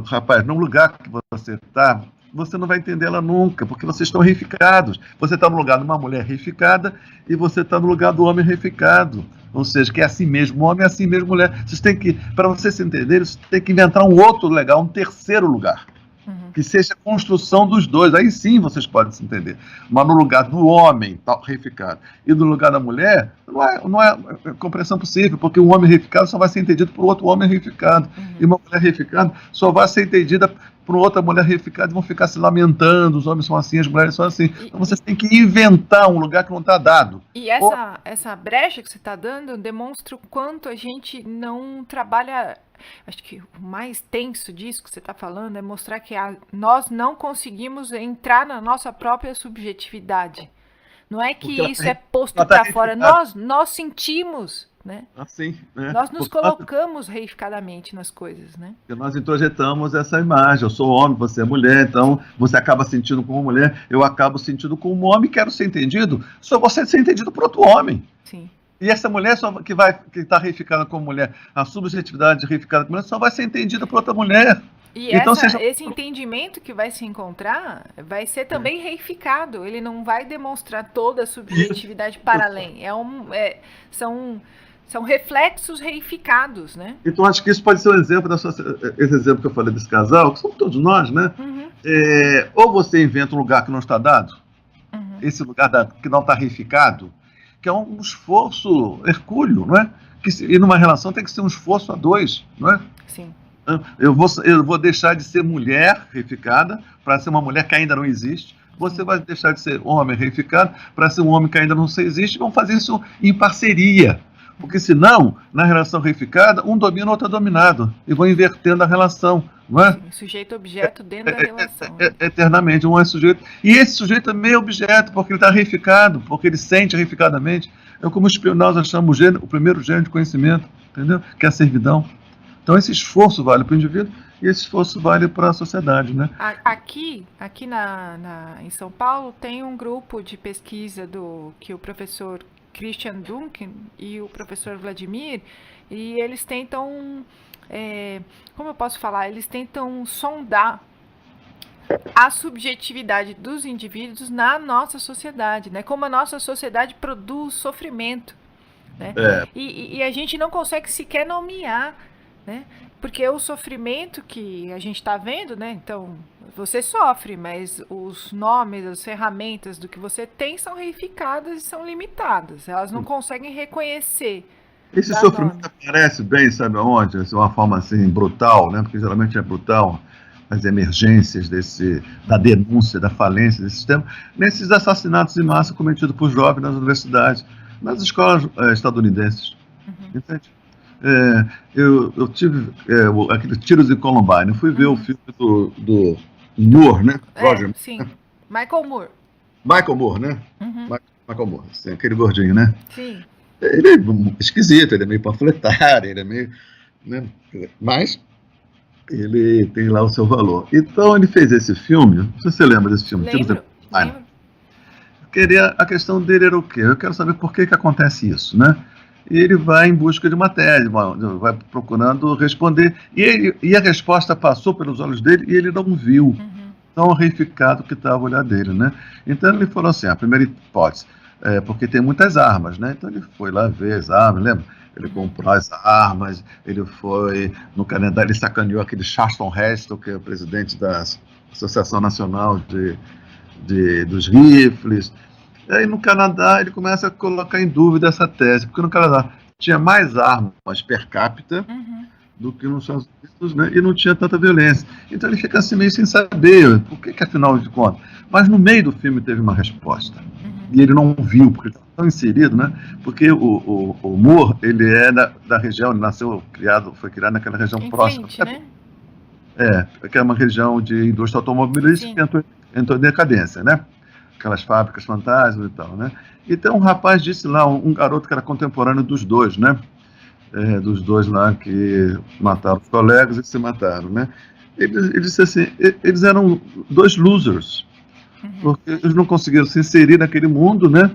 rapaz, no lugar que você está, você não vai entender ela nunca, porque vocês estão reificados. Você está no lugar de uma mulher reificada e você está no lugar do homem reificado. Ou seja, que é assim mesmo, o homem é assim mesmo, mulher. Vocês têm que, para vocês se entenderem, vocês têm que inventar um outro lugar, um terceiro lugar. Que seja a construção dos dois. Aí sim vocês podem se entender. Mas no lugar do homem reificado e no lugar da mulher, não é compreensão possível, porque um homem reificado só vai ser entendido por outro homem reificado. E uma mulher reificada só vai ser entendida por outra mulher reificada e vão ficar se lamentando, os homens são assim, as mulheres são assim. Então vocês têm que inventar um lugar que não está dado. E essa brecha que você está dando demonstra o quanto a gente não trabalha. Acho que o mais tenso disso que você está falando é mostrar que nós não conseguimos entrar na nossa própria subjetividade. Não é que isso é posto para fora. Nós sentimos, né? Assim, né? Nós nos colocamos reificadamente nas coisas, né? Porque nós introjetamos essa imagem. Eu sou homem, você é mulher, então você acaba sentindo como mulher, eu acabo sentindo como homem, quero ser entendido. Só você ser entendido por outro homem. Sim. E essa mulher que está reificada como mulher, a subjetividade reificada como mulher, só vai ser entendida por outra mulher. E então, esse entendimento que vai se encontrar vai ser também reificado. Ele não vai demonstrar toda a subjetividade para além. São reflexos reificados, né? Então, acho que isso pode ser um exemplo esse exemplo que eu falei desse casal, que somos todos nós, né? ou você inventa um lugar que não está dado, esse lugar que não está reificado, que é um esforço hercúleo, não é? E numa relação tem que ser um esforço a dois, não é? Sim. Eu vou deixar de ser mulher reificada para ser uma mulher que ainda não existe. Você vai deixar de ser homem reificado para ser um homem que ainda não existe. Vamos fazer isso em parceria. Porque senão, na relação reificada, um domina, o outro é dominado. E vão invertendo a relação, não é? Sujeito-objeto dentro da relação. Eternamente, um é sujeito. E esse sujeito é meio objeto, porque ele está reificado, porque ele sente reificadamente. É como nós achamos o primeiro gênero de conhecimento, entendeu? Que é a servidão. Então esse esforço vale para o indivíduo e esse esforço vale para a sociedade, né? Aqui em São Paulo tem um grupo de pesquisa que o professor Christian Duncan e o professor Vladimir, e eles tentam, como eu posso falar, eles tentam sondar a subjetividade dos indivíduos na nossa sociedade, né? Como a nossa sociedade produz sofrimento, né? E a gente não consegue sequer nomear, né? Porque o sofrimento que a gente está vendo, né? Então, você sofre, mas os nomes, as ferramentas do que você tem são reificadas e são limitadas. Elas não conseguem reconhecer. Esse sofrimento aparece bem, sabe aonde? De uma forma assim, brutal, né? Porque geralmente é brutal as emergências da denúncia, da falência desse sistema, nesses assassinatos em massa cometidos por jovens nas universidades, nas escolas estadunidenses. Entende? Eu tive aquele Tiros em Columbine, eu fui ver o filme do Moore, né? Roger. Sim, Michael Moore. Michael Moore, né? Michael Moore, assim, aquele gordinho, né? Sim. Ele é esquisito, ele é meio panfletário, ele é meio... Né? Mas ele tem lá o seu valor. Então ele fez esse filme, não sei se você lembra desse filme. Lembro. A questão dele era o quê? Eu quero saber por que acontece isso, né? E ele vai em busca de uma tese, vai procurando responder, e a resposta passou pelos olhos dele e ele não viu tão reificado que estava o olhar dele, né? Então ele falou assim, a primeira hipótese, porque tem muitas armas, né? Então ele foi lá ver as armas, lembra? Ele comprou as armas, ele foi no Canadá, ele sacaneou aquele Charlton Heston, que é o presidente da Associação Nacional dos Rifles. E aí no Canadá ele começa a colocar em dúvida essa tese, porque no Canadá tinha mais armas per capita do que nos Estados Unidos, né? E não tinha tanta violência. Então ele fica assim meio sem saber por que afinal de contas. Mas no meio do filme teve uma resposta. E ele não viu, porque estava tão inserido, né? Porque o Moore, ele é da região, ele foi criado naquela região próxima. Frente, né? Que é uma região de indústria automobilística que entrou em decadência, né? Aquelas fábricas fantasmas e tal, né? Então um rapaz disse lá, um garoto que era contemporâneo dos dois, né? Dos dois lá que mataram os colegas e se mataram, né? Ele disse assim, eles eram dois losers, porque eles não conseguiram se inserir naquele mundo, né?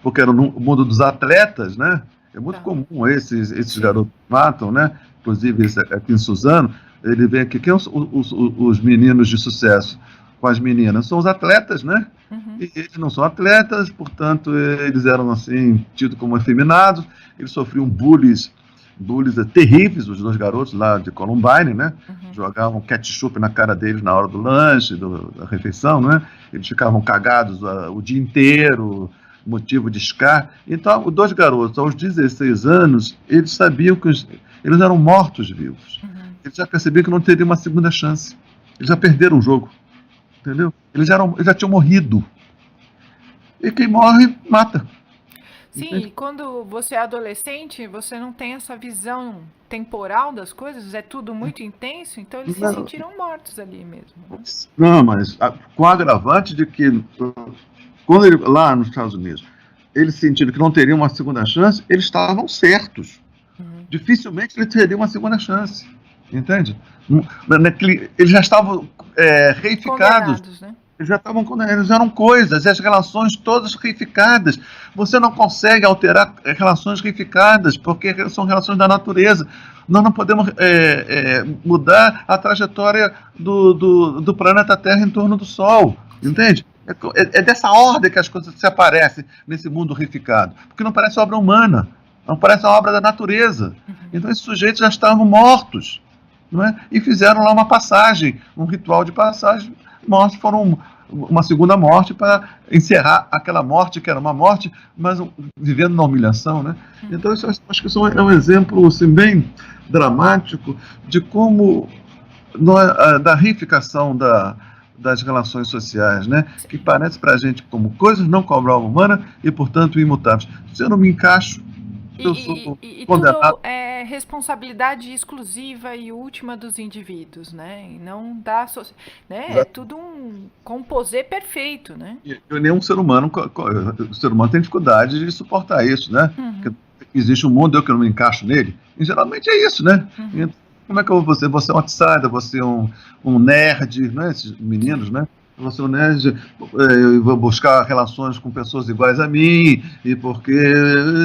Porque era o mundo dos atletas, né? É muito comum esses garotos matam, né? Inclusive aqui em Suzano, ele vem aqui, quem são os meninos de sucesso com as meninas? São os atletas, né? E eles não são atletas, portanto, eles eram assim, tidos como efeminados, eles sofriam bullies terríveis, os dois garotos lá de Columbine, né? Jogavam ketchup na cara deles na hora do lanche, da refeição, né? Eles ficavam cagados o dia inteiro, motivo de escar. Então, os dois garotos, aos 16 anos, eles sabiam que eles eram mortos-vivos. Eles já percebiam que não teriam uma segunda chance. Eles já perderam o jogo. Entendeu? Eles já tinham morrido. E quem morre, mata. Sim, entende? E quando você é adolescente, você não tem essa visão temporal das coisas, é tudo muito intenso, então eles se sentiram mortos ali mesmo. Né? Não, mas com o agravante de que, quando ele, lá nos Estados Unidos, eles sentiram que não teriam uma segunda chance, eles estavam certos. Dificilmente eles teriam uma segunda chance. Entende? Eles já estavam reificados. Né? Eles já estavam condenados, eles eram coisas, as relações todas reificadas. Você não consegue alterar relações reificadas, porque são relações da natureza. Nós não podemos mudar a trajetória do planeta Terra em torno do Sol. Entende? É dessa ordem que as coisas se aparecem nesse mundo reificado. Porque não parece obra humana, não parece uma obra da natureza. Então esses sujeitos já estavam mortos. Não é? E fizeram lá uma passagem, um ritual de passagem mortes foram uma segunda morte para encerrar aquela morte, que era uma morte, mas vivendo na humilhação, né? Então, isso, acho que isso é um exemplo assim, bem dramático de como da reificação das relações sociais, né? Que parece para a gente como coisas não com a alma humana e, portanto, imutáveis. Se eu não me encaixo, eu sou condenado. Tudo é responsabilidade exclusiva e última dos indivíduos, né? E não dá, né? É tudo um composê perfeito, né? E nenhum ser humano, o ser humano tem dificuldade de suportar isso, né? Existe um mundo, eu que não me encaixo nele, e geralmente é isso, né? Então, como é que eu vou ser? Você é um outsider, você é um nerd, né? Esses meninos, né? Você é um nerd, eu vou buscar relações com pessoas iguais a mim, e porque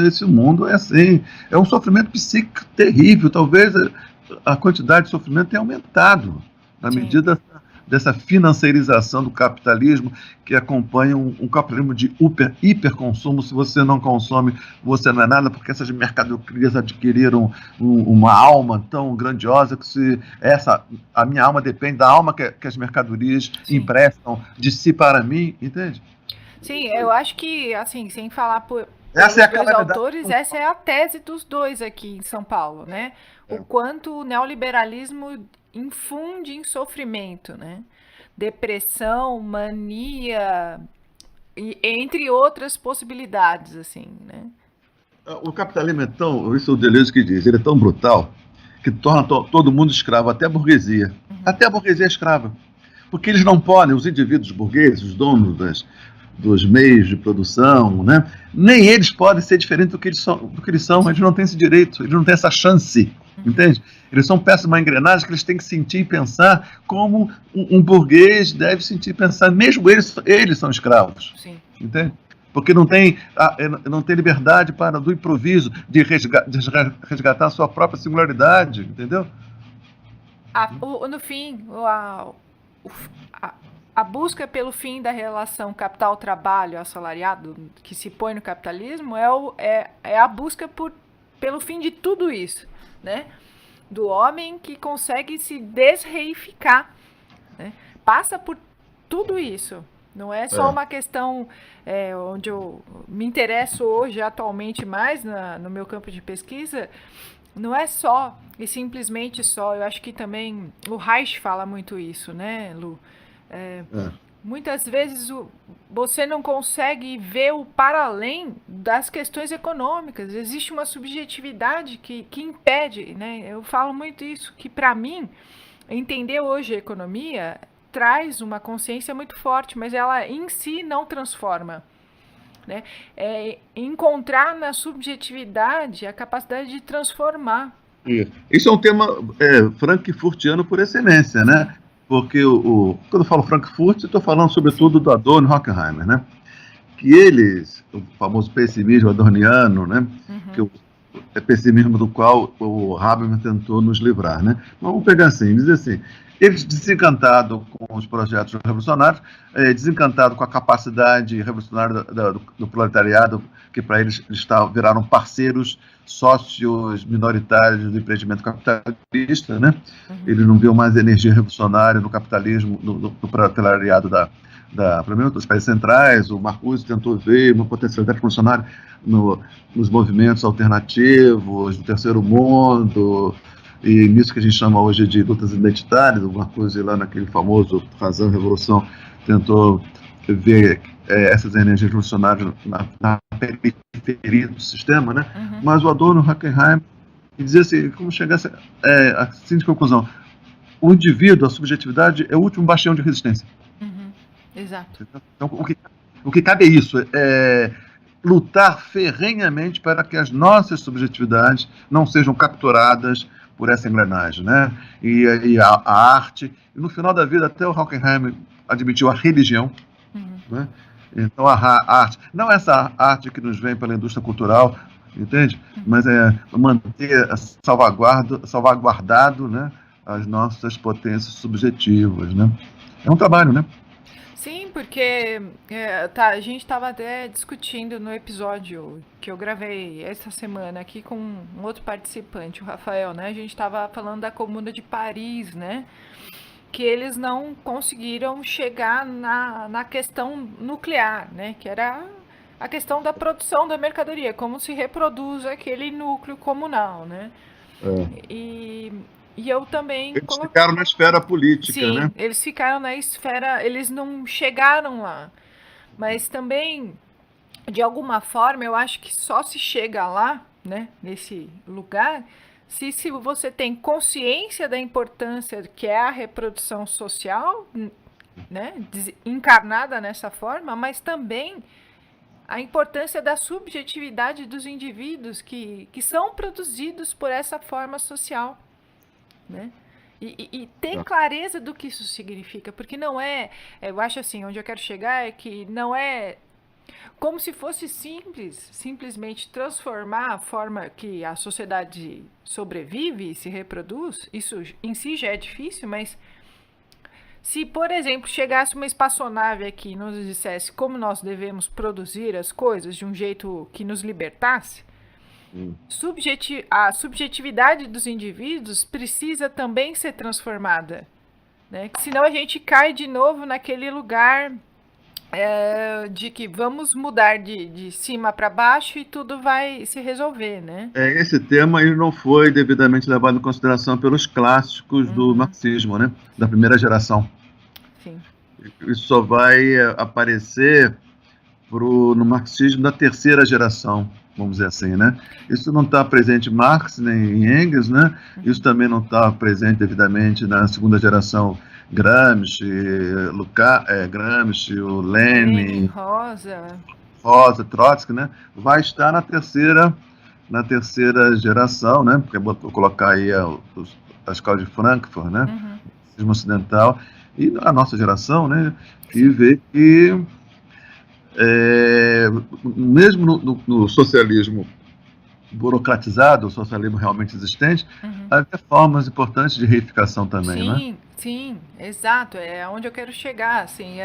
esse mundo é assim. É um sofrimento psíquico terrível. Talvez a quantidade de sofrimento tenha aumentado na medida dessa financiarização do capitalismo que acompanha um capitalismo de hiperconsumo. Se você não consome, você não é nada, porque essas mercadorias adquiriram uma alma tão grandiosa que a minha alma depende da alma que as mercadorias emprestam de si para mim, entende? Sim, eu acho que, assim, sem falar por essa é dois autores, essa é a tese dos dois aqui em São Paulo, né? O quanto o neoliberalismo infunde em sofrimento, né? Depressão, mania, entre outras possibilidades, assim, né? O capitalismo é tão, isso é o Deleuze que diz, ele é tão brutal que torna todo mundo escravo, até a burguesia. Até a burguesia é escrava. Porque eles não podem, os indivíduos burgueses, os donos dos meios de produção, né? Nem eles podem ser diferentes do que eles são, eles não têm esse direito, eles não têm essa chance, entende? Eles são peças de uma engrenagem que eles têm que sentir e pensar como um burguês deve sentir e pensar, mesmo eles são escravos, entende? Porque não tem liberdade do improviso, de resgatar a sua própria singularidade, entendeu? No fim, a busca pelo fim da relação capital-trabalho assalariado que se põe no capitalismo é a busca pelo fim de tudo isso, né? Do homem que consegue se desreificar, né? Passa por tudo isso. Não é só uma questão onde eu me interesso hoje, atualmente, mais no meu campo de pesquisa. Não é só e simplesmente só. Eu acho que também o Reich fala muito isso, né, Lu? Muitas vezes você não consegue ver o para além das questões econômicas. Existe uma subjetividade que impede, né? Eu falo muito isso, que para mim, entender hoje a economia traz uma consciência muito forte, mas ela em si não transforma, né? Encontrar na subjetividade a capacidade de transformar. Isso é um tema frankfurtiano por excelência, né? Porque quando eu falo Frankfurt, eu estou falando sobretudo do Adorno e Horkheimer, né? Que eles, o famoso pessimismo adorniano, né? Que é pessimismo do qual o Habermas tentou nos livrar, né? Mas vamos pegar assim, dizer assim, eles desencantados com os projetos revolucionários, desencantados com a capacidade revolucionária do proletariado, que para eles viraram parceiros sócios minoritários do empreendimento capitalista, né? Eles não viam mais energia revolucionária no capitalismo, no proletariado primeiro dos países centrais. O Marcuse tentou ver uma potencialidade revolucionária nos movimentos alternativos do terceiro mundo, e nisso que a gente chama hoje de lutas identitárias. O Marcuse, lá naquele famoso Razão e Revolução, tentou ver essas energias revolucionárias na periferia do sistema, né? Mas o Adorno, o Horkheimer, dizia assim, como chegasse a seguinte conclusão: o indivíduo, a subjetividade, é o último bastião de resistência. Exato. Então, o que cabe é isso, lutar ferrenhamente para que as nossas subjetividades não sejam capturadas por essa engrenagem, né? E a arte, e no final da vida até o Horkheimer admitiu a religião, né? Então a arte, não essa arte que nos vem pela indústria cultural, entende? Mas manter salvaguardado, né, as nossas potências subjetivas, né? É um trabalho, né? Sim, porque a gente estava até discutindo no episódio que eu gravei essa semana aqui com um outro participante, o Rafael, né? A gente estava falando da Comuna de Paris, né? que eles não conseguiram chegar na questão nuclear, né? Que era a questão da produção da mercadoria, como se reproduz aquele núcleo comunal, né? E eu também... Eles ficaram na esfera política, Sim, né? eles ficaram na esfera, eles não chegaram lá. Mas também, de alguma forma, eu acho que só se chega lá, né, nesse lugar, se você tem consciência da importância que é a reprodução social, né, encarnada nessa forma, mas também a importância da subjetividade dos indivíduos que são produzidos por essa forma social, né? E ter clareza do que isso significa, porque não é, eu acho assim, onde eu quero chegar é que não é como se fosse simplesmente transformar a forma que a sociedade sobrevive e se reproduz. Isso em si já é difícil, mas se, por exemplo, chegasse uma espaçonave aqui e nos dissesse como nós devemos produzir as coisas de um jeito que nos libertasse, a subjetividade dos indivíduos precisa também ser transformada, né? Senão a gente cai de novo naquele lugar de que vamos mudar de cima para baixo e tudo vai se resolver, né? Esse tema ele não foi devidamente levado em consideração pelos clássicos do marxismo, né? Da primeira geração. Sim. Isso só vai aparecer no marxismo da terceira geração, vamos dizer assim, né? Isso não está presente em Marx nem em Engels, né? Isso também não está presente devidamente na segunda geração, Gramsci, Gramsci, o Lenin, Rosa, Trotsky, né? Vai estar na terceira geração, né? Porque vou colocar aí a escola de Frankfurt, né? O marxismo ocidental e a nossa geração, né? Que vê que mesmo no socialismo burocratizado, o socialismo realmente existente, havia formas importantes de reificação também, né? Sim, exato. É onde eu quero chegar. Assim,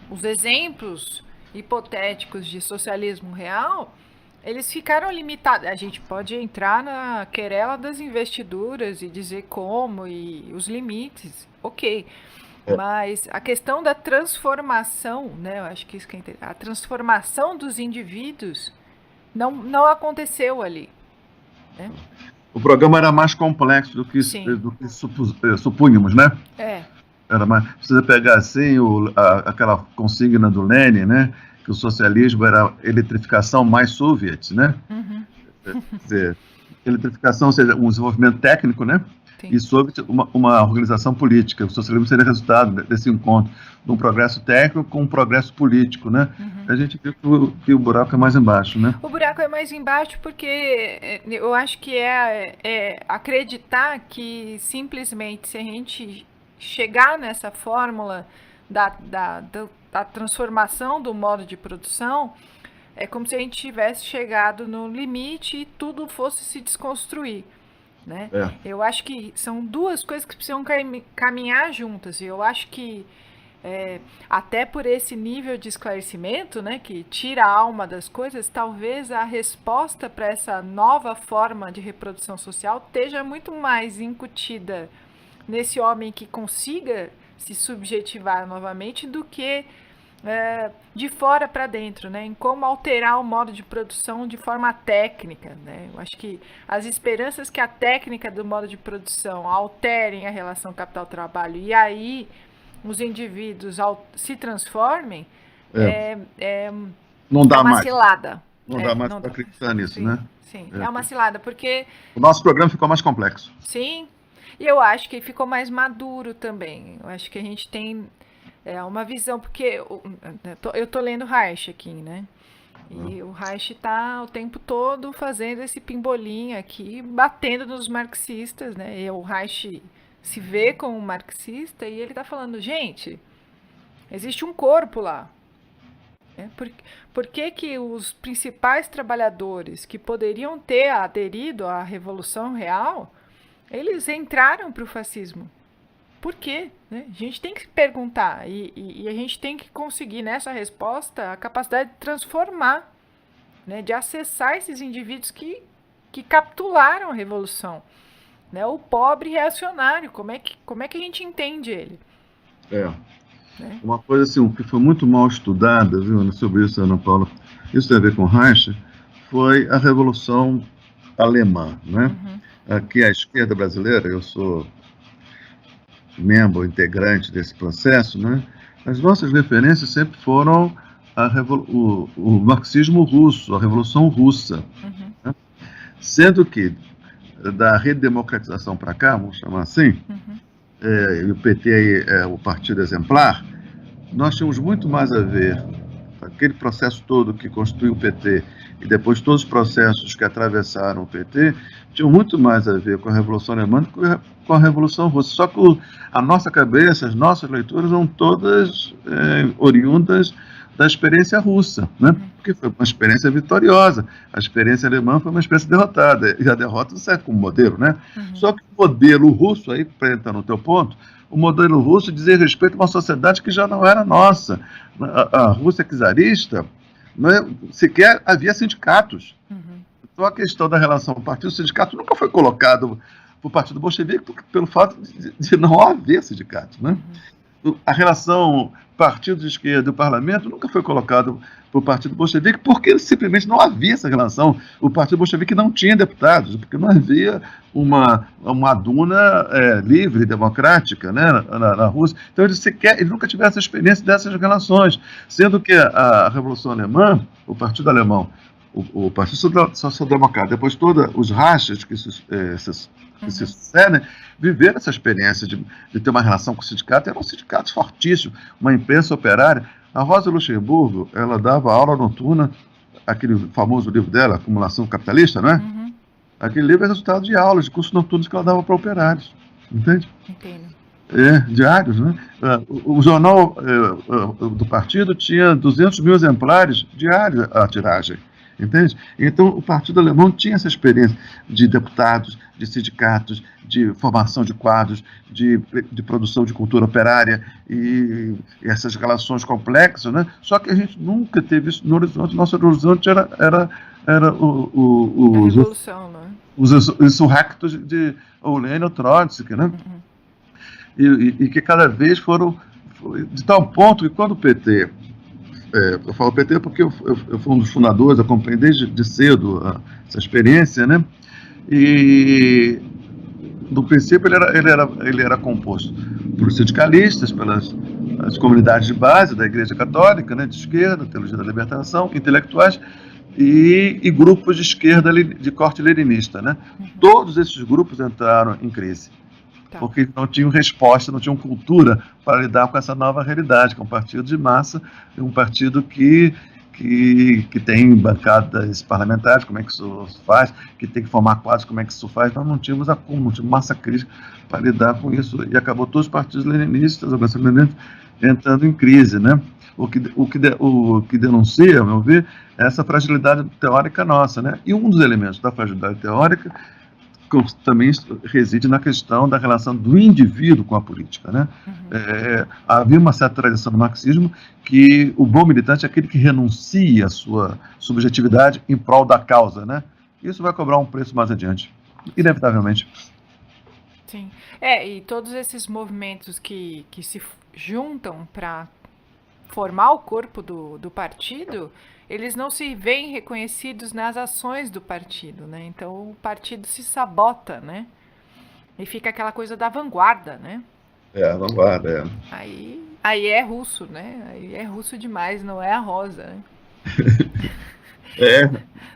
os exemplos hipotéticos de socialismo real, eles ficaram limitados. A gente pode entrar na querela das investiduras e dizer como e os limites, ok. Mas a questão da transformação, né? Eu acho que isso que é interessante. A transformação dos indivíduos não aconteceu ali, né? O programa era mais complexo do que supunhamos, né? Era mais, precisa pegar assim aquela consigna do Lenin, né? Que o socialismo era eletrificação mais soviet, né? Quer dizer, eletrificação, ou seja, um desenvolvimento técnico, né? E sobre uma organização política. O socialismo seria resultado desse encontro de um progresso técnico com um progresso político, né? A gente viu que o buraco é mais embaixo, né? O buraco é mais embaixo porque eu acho que é acreditar que simplesmente se a gente chegar nessa fórmula da transformação do modo de produção, é como se a gente tivesse chegado no limite e tudo fosse se desconstruir. Né? Eu acho que são duas coisas que precisam caminhar juntas. E eu acho que até por esse nível de esclarecimento, né, que tira a alma das coisas, talvez a resposta para essa nova forma de reprodução social esteja muito mais incutida nesse homem que consiga se subjetivar novamente do que de fora para dentro, né? Em como alterar o modo de produção de forma técnica, né? Eu acho que as esperanças que a técnica do modo de produção alterem a relação capital-trabalho e aí os indivíduos se transformem não dá uma mais. cilada. Não dá mais para acreditar nisso, né? Sim, é uma cilada, porque... O nosso programa ficou mais complexo. Sim, e eu acho que ficou mais maduro também. Eu acho que a gente tem... uma visão, porque eu tô lendo Reich aqui, né? E o Reich tá o tempo todo fazendo esse pimbolim aqui, batendo nos marxistas, né? E o Reich se vê como marxista e ele tá falando, gente, existe um corpo lá. Por que os principais trabalhadores que poderiam ter aderido à Revolução Real, eles entraram para o fascismo? Por quê? Né? A gente tem que perguntar e a gente tem que conseguir nessa resposta a capacidade de transformar, né? De acessar esses indivíduos que capitularam a revolução. né? O pobre reacionário, como é que a gente entende ele? Né? Uma coisa assim, que foi muito mal estudada, viu, sobre isso, Ana Paula, isso tem a ver com Reich, foi a Revolução Alemã, né? Aqui a esquerda brasileira, eu sou membro integrante desse processo, né? As nossas referências sempre foram o marxismo russo, a Revolução Russa, né? Sendo que da redemocratização para cá, vamos chamar assim, e o PT aí é o partido exemplar, nós tínhamos muito mais a ver, aquele processo todo que construiu o PT e depois todos os processos que atravessaram o PT, tinham muito mais a ver com a Revolução Alemã do que com a Revolução Russa. Só que a nossa cabeça, as nossas leituras são todas oriundas da experiência russa, né? Porque foi uma experiência vitoriosa. A experiência alemã foi uma experiência derrotada, e a derrota serve como modelo, né? Só que o modelo russo, aí para entrar no teu ponto, o modelo russo dizia respeito a uma sociedade que já não era nossa. A Rússia czarista, sequer havia sindicatos. Então a questão da relação partido-sindicato nunca foi colocado para o Partido Bolchevique pelo fato de não haver sindicatos, né? A relação partido de esquerda e o parlamento nunca foi colocado para o Partido Bolchevique porque simplesmente não havia essa relação. O Partido Bolchevique não tinha deputados, porque não havia uma duna livre, democrática, né, na Rússia. Então eles nunca tiveram essa experiência dessas relações, sendo que a Revolução Alemã, o Partido Alemão, o Partido Social-Democrata, depois todos os rachas que se sucedem, viveram essa experiência de ter uma relação com o sindicato. Eram sindicatos fortíssimos, uma imprensa operária. A Rosa Luxemburgo, ela dava aula noturna, aquele famoso livro dela, Acumulação Capitalista, não é? Aquele livro é resultado de aulas, de cursos noturnos que ela dava para operários, entende? Entendo. Diários, né? O jornal do partido tinha 200 mil exemplares diários a tiragem. Entende? Então, o Partido Alemão tinha essa experiência de deputados, de sindicatos, de formação de quadros, de produção de cultura operária e essas relações complexas, né? Só que a gente nunca teve isso no horizonte. Nosso horizonte era a revolução, né? Os insurrectos de Lenin ou Trotsky, né? E que cada vez foram de tal ponto que quando o PT... eu falo PT porque eu fui um dos fundadores, acompanhei desde cedo essa experiência, né? E no princípio ele era composto por sindicalistas, pelas comunidades de base da Igreja Católica, né, de esquerda, Teologia da Libertação, intelectuais e grupos de esquerda de corte leninista, né? Todos esses grupos entraram em crise. Porque não tinham resposta, não tinham cultura para lidar com essa nova realidade, que é um partido de massa, um partido que tem bancadas parlamentares, como é que isso faz, que tem que formar quadros, como é que isso faz. Nós não tínhamos massa crítica para lidar com isso, e acabou todos os partidos leninistas, organizações leninistas, entrando em crise, né? O que denuncia, ao meu ver, é essa fragilidade teórica nossa, né? E um dos elementos da fragilidade teórica também reside na questão da relação do indivíduo com a política, né? Havia uma certa tradição no marxismo que o bom militante é aquele que renuncia à sua subjetividade em prol da causa, né? Isso vai cobrar um preço mais adiante, inevitavelmente. Sim. E todos esses movimentos que se juntam para formar o corpo do partido, eles não se veem reconhecidos nas ações do partido, né? Então o partido se sabota, né? E fica aquela coisa da vanguarda, né? A vanguarda, Aí é russo, né? Aí é russo demais, não é a Rosa, né?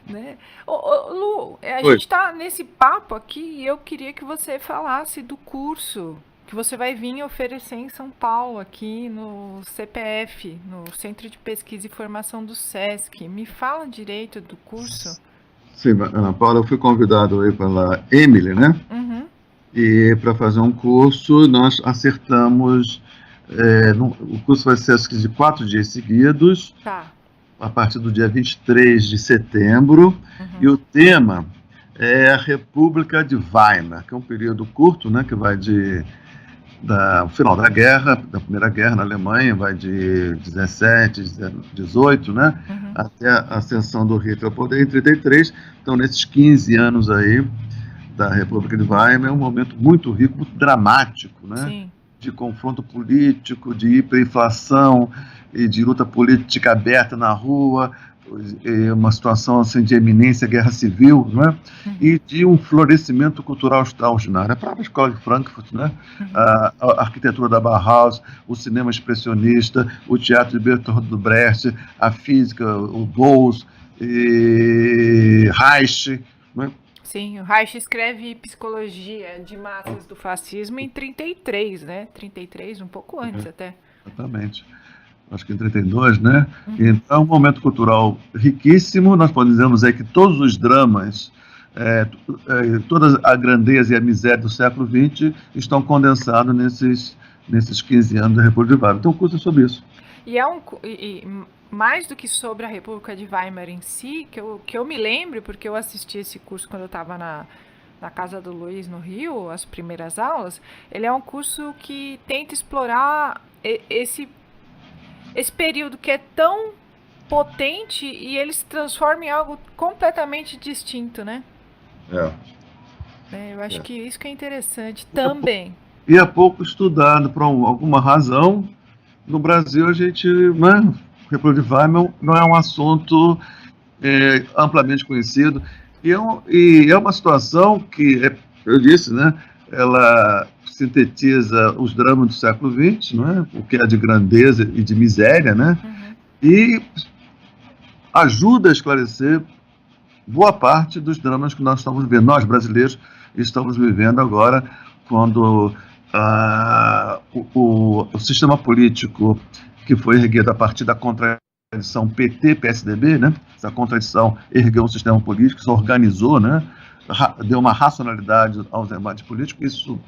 Né? Lu, a gente está nesse papo aqui e eu queria que você falasse do curso que você vai vir oferecer em São Paulo, aqui no CPF, no Centro de Pesquisa e Formação do SESC. Me fala direito do curso. Sim, Ana Paula, eu fui convidado aí pela Emily, né? E para fazer um curso, nós acertamos, o curso vai ser de 4 dias seguidos, a partir do dia 23 de setembro, e o tema é a República de Weimar, que é um período curto, né, que vai do final da Primeira Guerra na Alemanha, vai de 17, 18, né, até a ascensão do Hitler ao poder em 33. Então, nesses 15 anos aí, da República de Weimar é um momento muito rico, muito dramático, né? Sim. De confronto político, de hiperinflação e de luta política aberta na rua, uma situação assim, de eminência, guerra civil, não é? E de um florescimento cultural extraordinário. A própria escola de Frankfurt, né? A arquitetura da Bauhaus, o cinema expressionista, o teatro de Bertolt Brecht, a física, o Bose, e Reich, né? Sim, o Reich escreve Psicologia de Massas do Fascismo em 33, né? 33, um pouco antes até. Exatamente. Acho que em 32, né? Então, é um momento cultural riquíssimo. Nós podemos dizer que todos os dramas, toda a grandeza e a miséria do século XX estão condensados nesses 15 anos da República de Weimar. Então, o curso é sobre isso. E mais do que sobre a República de Weimar em si, que eu me lembro, porque eu assisti esse curso quando eu estava na casa do Luiz, no Rio, as primeiras aulas, ele é um curso que tenta explorar esse período que é tão potente e ele se transforma em algo completamente distinto, né? Eu acho que isso que é interessante também. E é pouco estudado, por alguma razão. No Brasil, a gente, né, República de Weimar não é um assunto amplamente conhecido. E é uma situação que, eu disse, né, ela sintetiza os dramas do século XX, né, o que é de grandeza e de miséria, né, e ajuda a esclarecer boa parte dos dramas que nós estamos vivendo, nós brasileiros estamos vivendo agora, quando o sistema político que foi erguido a partir da contradição PT-PSDB, né, essa contradição ergueu um sistema político, se organizou, né, deu uma racionalidade aos debates políticos, isso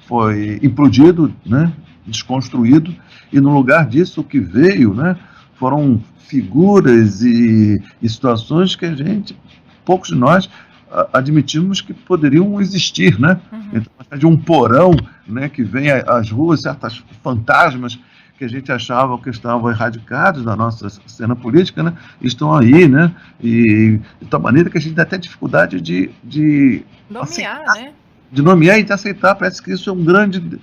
foi implodido, né, desconstruído, e no lugar disso o que veio, né, foram figuras e situações que poucos de nós admitimos que poderiam existir, né? Então, de um porão, né, que vem às ruas, certas fantasmas que a gente achava que estavam erradicados da nossa cena política, né, estão aí, né, e de tal maneira que a gente tem até dificuldade de nomear, aceitar, né? De nomear e de aceitar. Parece que isso é um grande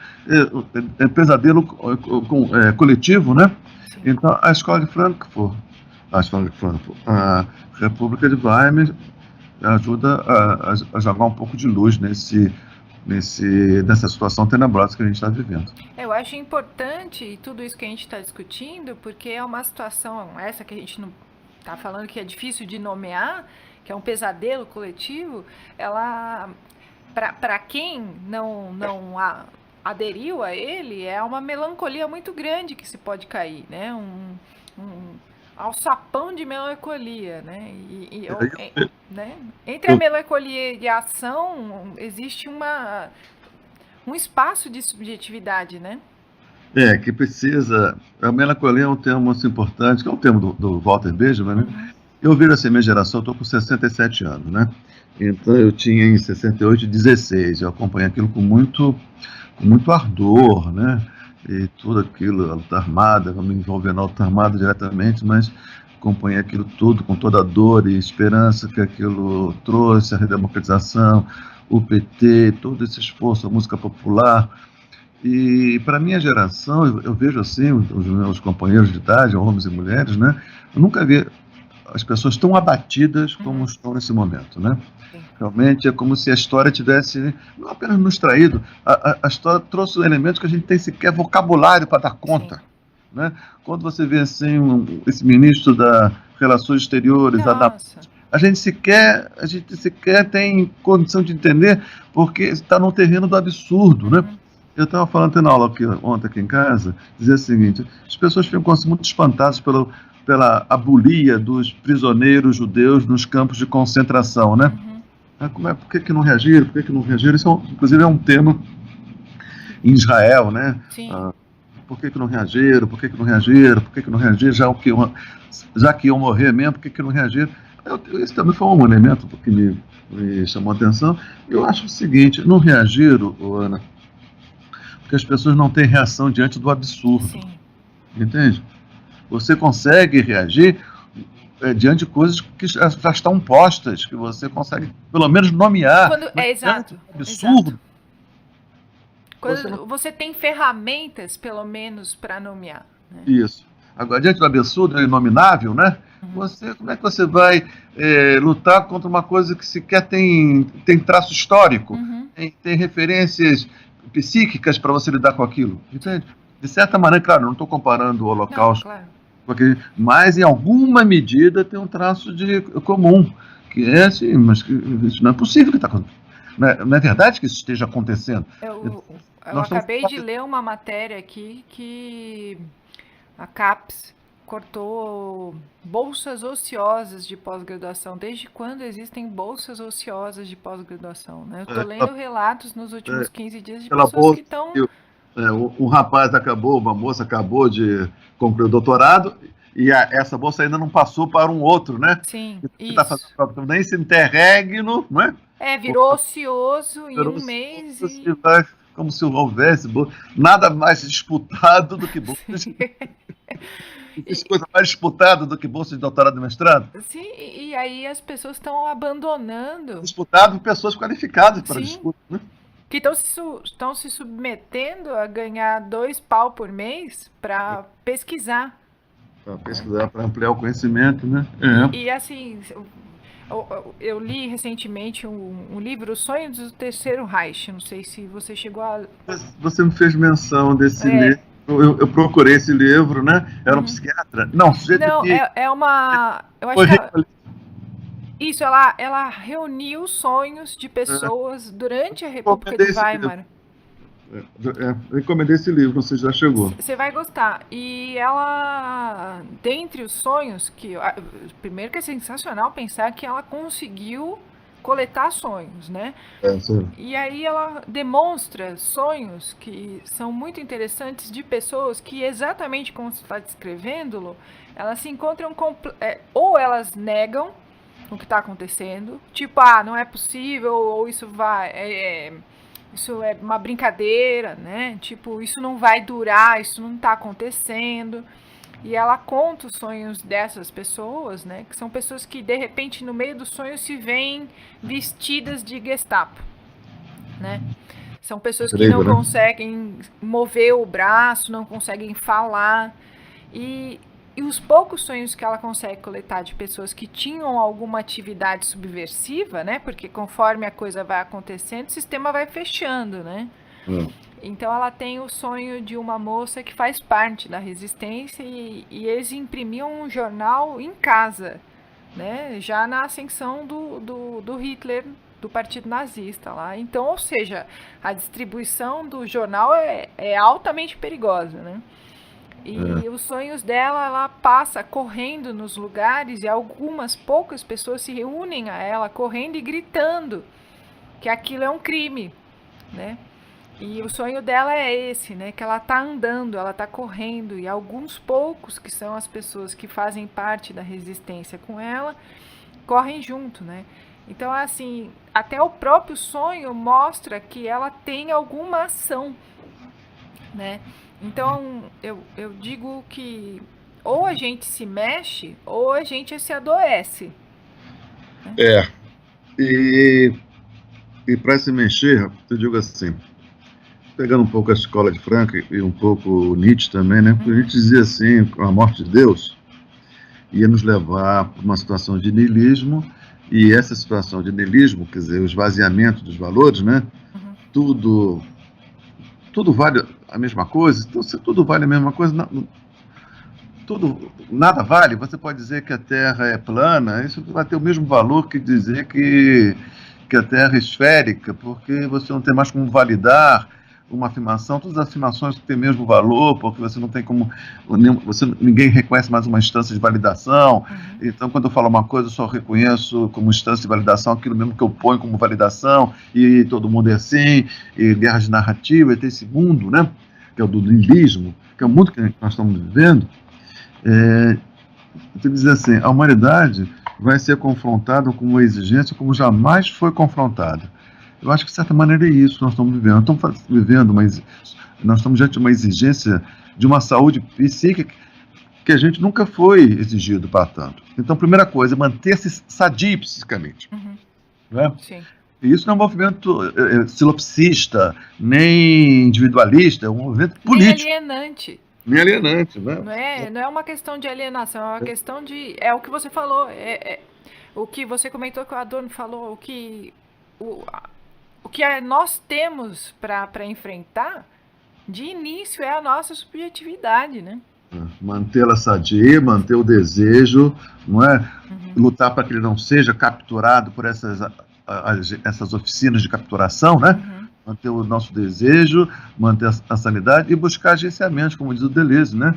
pesadelo coletivo, né? Sim. Então, a escola de Frankfurt, a República de Weimar ajuda a jogar um pouco de luz nessa situação tenebrosa que a gente está vivendo. Eu acho importante tudo isso que a gente está discutindo, porque é uma situação, essa que a gente não está falando, que é difícil de nomear, que é um pesadelo coletivo. Ela, para quem não aderiu a ele, é uma melancolia muito grande que se pode cair, né? Um alçapão de melancolia, né? Né? Entre a melancolia e a ação existe um espaço de subjetividade, né? Que precisa. A melancolia é um termo muito importante, que é um termo do Walter Benjamin, né? Eu vejo assim, minha geração, eu estou com 67 anos, né? Então eu tinha em 68, 16, eu acompanhei aquilo com muito ardor, né? E tudo aquilo, a luta armada, não me envolvendo na luta armada diretamente, mas acompanhei aquilo tudo com toda a dor e esperança que aquilo trouxe, a redemocratização, o PT, todo esse esforço, a música popular. E para minha geração, eu vejo assim, os meus companheiros de idade, homens e mulheres, né? Eu nunca vi as pessoas tão abatidas como estão nesse momento, né? Realmente é como se a história tivesse, não apenas nos traído, a história trouxe elementos que a gente tem sequer vocabulário para dar conta, né? Quando você vê assim esse ministro das Relações Exteriores, a gente sequer tem condição de entender, porque está no terreno do absurdo, né? Eu estava falando na aula ontem aqui em casa, dizia o seguinte: as pessoas ficam assim, muito espantadas pela abulia dos prisioneiros judeus nos campos de concentração, né? Por que não reagiram? Por que não reagiram? Isso, inclusive, é um tema em Israel, né? Por que não reagiram? Por que não reagiram? Por que não reagiram? Já que iam morrer mesmo, por que não reagiram? Isso também foi um elemento que me chamou a atenção. Eu acho o seguinte: não reagiram, Ana, porque as pessoas não têm reação diante do absurdo. Entende? Você consegue reagir diante de coisas que já estão postas, que você consegue, pelo menos, nomear. Exato. Absurdo. Exato. Quando você tem ferramentas, pelo menos, para nomear. Né? Isso. Agora, diante do absurdo e inominável, né? Como é que você vai lutar contra uma coisa que sequer tem traço histórico, tem referências psíquicas para você lidar com aquilo? Entende? De certa maneira, claro, não estou comparando o Holocausto, mas em alguma medida tem um traço comum, que é assim, mas isso não é possível que está acontecendo. Não é verdade que isso esteja acontecendo. Eu acabei de ler uma matéria aqui que a CAPES cortou bolsas ociosas de pós-graduação. Desde quando existem bolsas ociosas de pós-graduação? Né? Eu estou lendo relatos nos últimos 15 dias de pessoas que estão... uma moça acabou de concluir o doutorado e essa bolsa ainda não passou para um outro, né? Sim, isso. Tá fazendo nem esse interregno, não é? Virou ocioso em um mês e... Como se houvesse nada mais disputado do que bolsa. Existe coisa mais disputada do que bolsa de doutorado e mestrado? Sim, e aí as pessoas estão abandonando. Disputado por pessoas qualificadas para disputa, né? Que estão se submetendo a ganhar 2 pau por mês para pesquisar. Para pesquisar, para ampliar o conhecimento, né? E assim, eu li recentemente um livro, Os Sonhos do Terceiro Reich. Não sei se você chegou a... Você me fez menção desse livro. Eu procurei esse livro, né? Era um psiquiatra. Não, é uma... Eu acho que isso, ela reuniu sonhos de pessoas durante a República de Weimar. Eu encomendei esse livro, você já chegou. Você vai gostar. E ela, dentre os sonhos, primeiro que é sensacional pensar que ela conseguiu coletar sonhos, né? E aí ela demonstra sonhos que são muito interessantes de pessoas que, exatamente como você está descrevendo-lo, elas se encontram, ou elas negam o que está acontecendo, tipo, não é possível, ou isso isso é uma brincadeira, né? Tipo, isso não vai durar, isso não está acontecendo. E ela conta os sonhos dessas pessoas, né? Que são pessoas que, de repente, no meio do sonho se veem vestidas de Gestapo, né? São pessoas que não conseguem mover o braço, não conseguem falar. E os poucos sonhos que ela consegue coletar de pessoas que tinham alguma atividade subversiva, né? Porque conforme a coisa vai acontecendo, o sistema vai fechando, né? Então ela tem o sonho de uma moça que faz parte da resistência e eles imprimiam um jornal em casa, né? Já na ascensão do Hitler, do partido nazista lá. Então, ou seja, a distribuição do jornal é altamente perigosa, né? E os sonhos dela, ela passa correndo nos lugares e algumas poucas pessoas se reúnem a ela correndo e gritando que aquilo é um crime, né? E o sonho dela é esse, né? Que ela tá andando, ela tá correndo e alguns poucos, que são as pessoas que fazem parte da resistência com ela, correm junto, né? Então, assim, até o próprio sonho mostra que ela tem alguma ação, né? Então, eu digo que ou a gente se mexe ou a gente se adoece. Né? E para se mexer, eu digo assim, pegando um pouco a escola de Frankl e um pouco o Nietzsche também, né? Porque a gente dizia assim, com a morte de Deus, ia nos levar para uma situação de niilismo, e essa situação de niilismo, quer dizer, o esvaziamento dos valores, né? Tudo vale a mesma coisa. Então, se tudo vale a mesma coisa, nada vale. Você pode dizer que a Terra é plana, isso vai ter o mesmo valor que dizer que a Terra é esférica, porque você não tem mais como validar uma afirmação. Todas as afirmações têm o mesmo valor, porque você não tem como... ninguém reconhece mais uma instância de validação. Então, quando eu falo uma coisa, eu só reconheço como instância de validação aquilo mesmo que eu ponho como validação, e todo mundo é assim, e guerra de narrativa, e tem esse mundo, né, que é o do niilismo, que é o mundo que nós estamos vivendo. Eu dizer assim, a humanidade vai ser confrontada com uma exigência como jamais foi confrontada. Eu acho que, de certa maneira, é isso que nós estamos vivendo. Nós estamos diante de uma exigência de uma saúde psíquica que a gente nunca foi exigido para tanto. Então, primeira coisa, manter-se sadio psiquicamente. Né? Sim. E isso não é um movimento silopsista, nem individualista, é um movimento político. Nem alienante. Né? Não é uma questão de alienação, é uma questão de... É o que você falou, o que você comentou que o Adorno falou, o que nós temos para enfrentar, de início, é a nossa subjetividade, né? Mantê-la sadia, manter o desejo, não é? Lutar para que ele não seja capturado por essas oficinas de capturação, né? Manter o nosso desejo, manter a sanidade e buscar agenciamentos, como diz o Deleuze, né?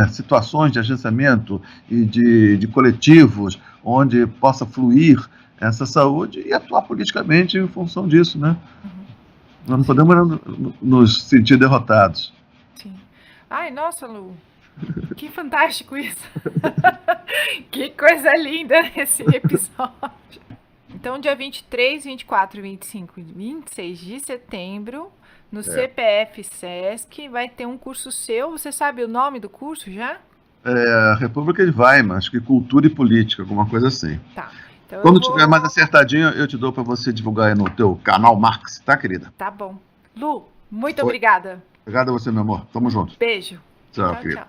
Situações de agenciamento e de coletivos onde possa fluir essa saúde e atuar politicamente em função disso, né? Nós não podemos nos sentir derrotados. Sim. Ai, nossa, Lu, que fantástico isso. Que coisa linda esse episódio. Então, dia 23, 24, 25 e 26 de setembro, no CPF Sesc, vai ter um curso seu. Você sabe o nome do curso já? República de Weimar, acho que Cultura e Política, alguma coisa assim. Tá. Então quando tiver mais acertadinho, eu te dou para você divulgar aí no teu canal Marx, tá, querida? Tá bom. Lu, muito obrigada. Obrigado a você, meu amor. Tamo junto. Beijo. Tchau, querida.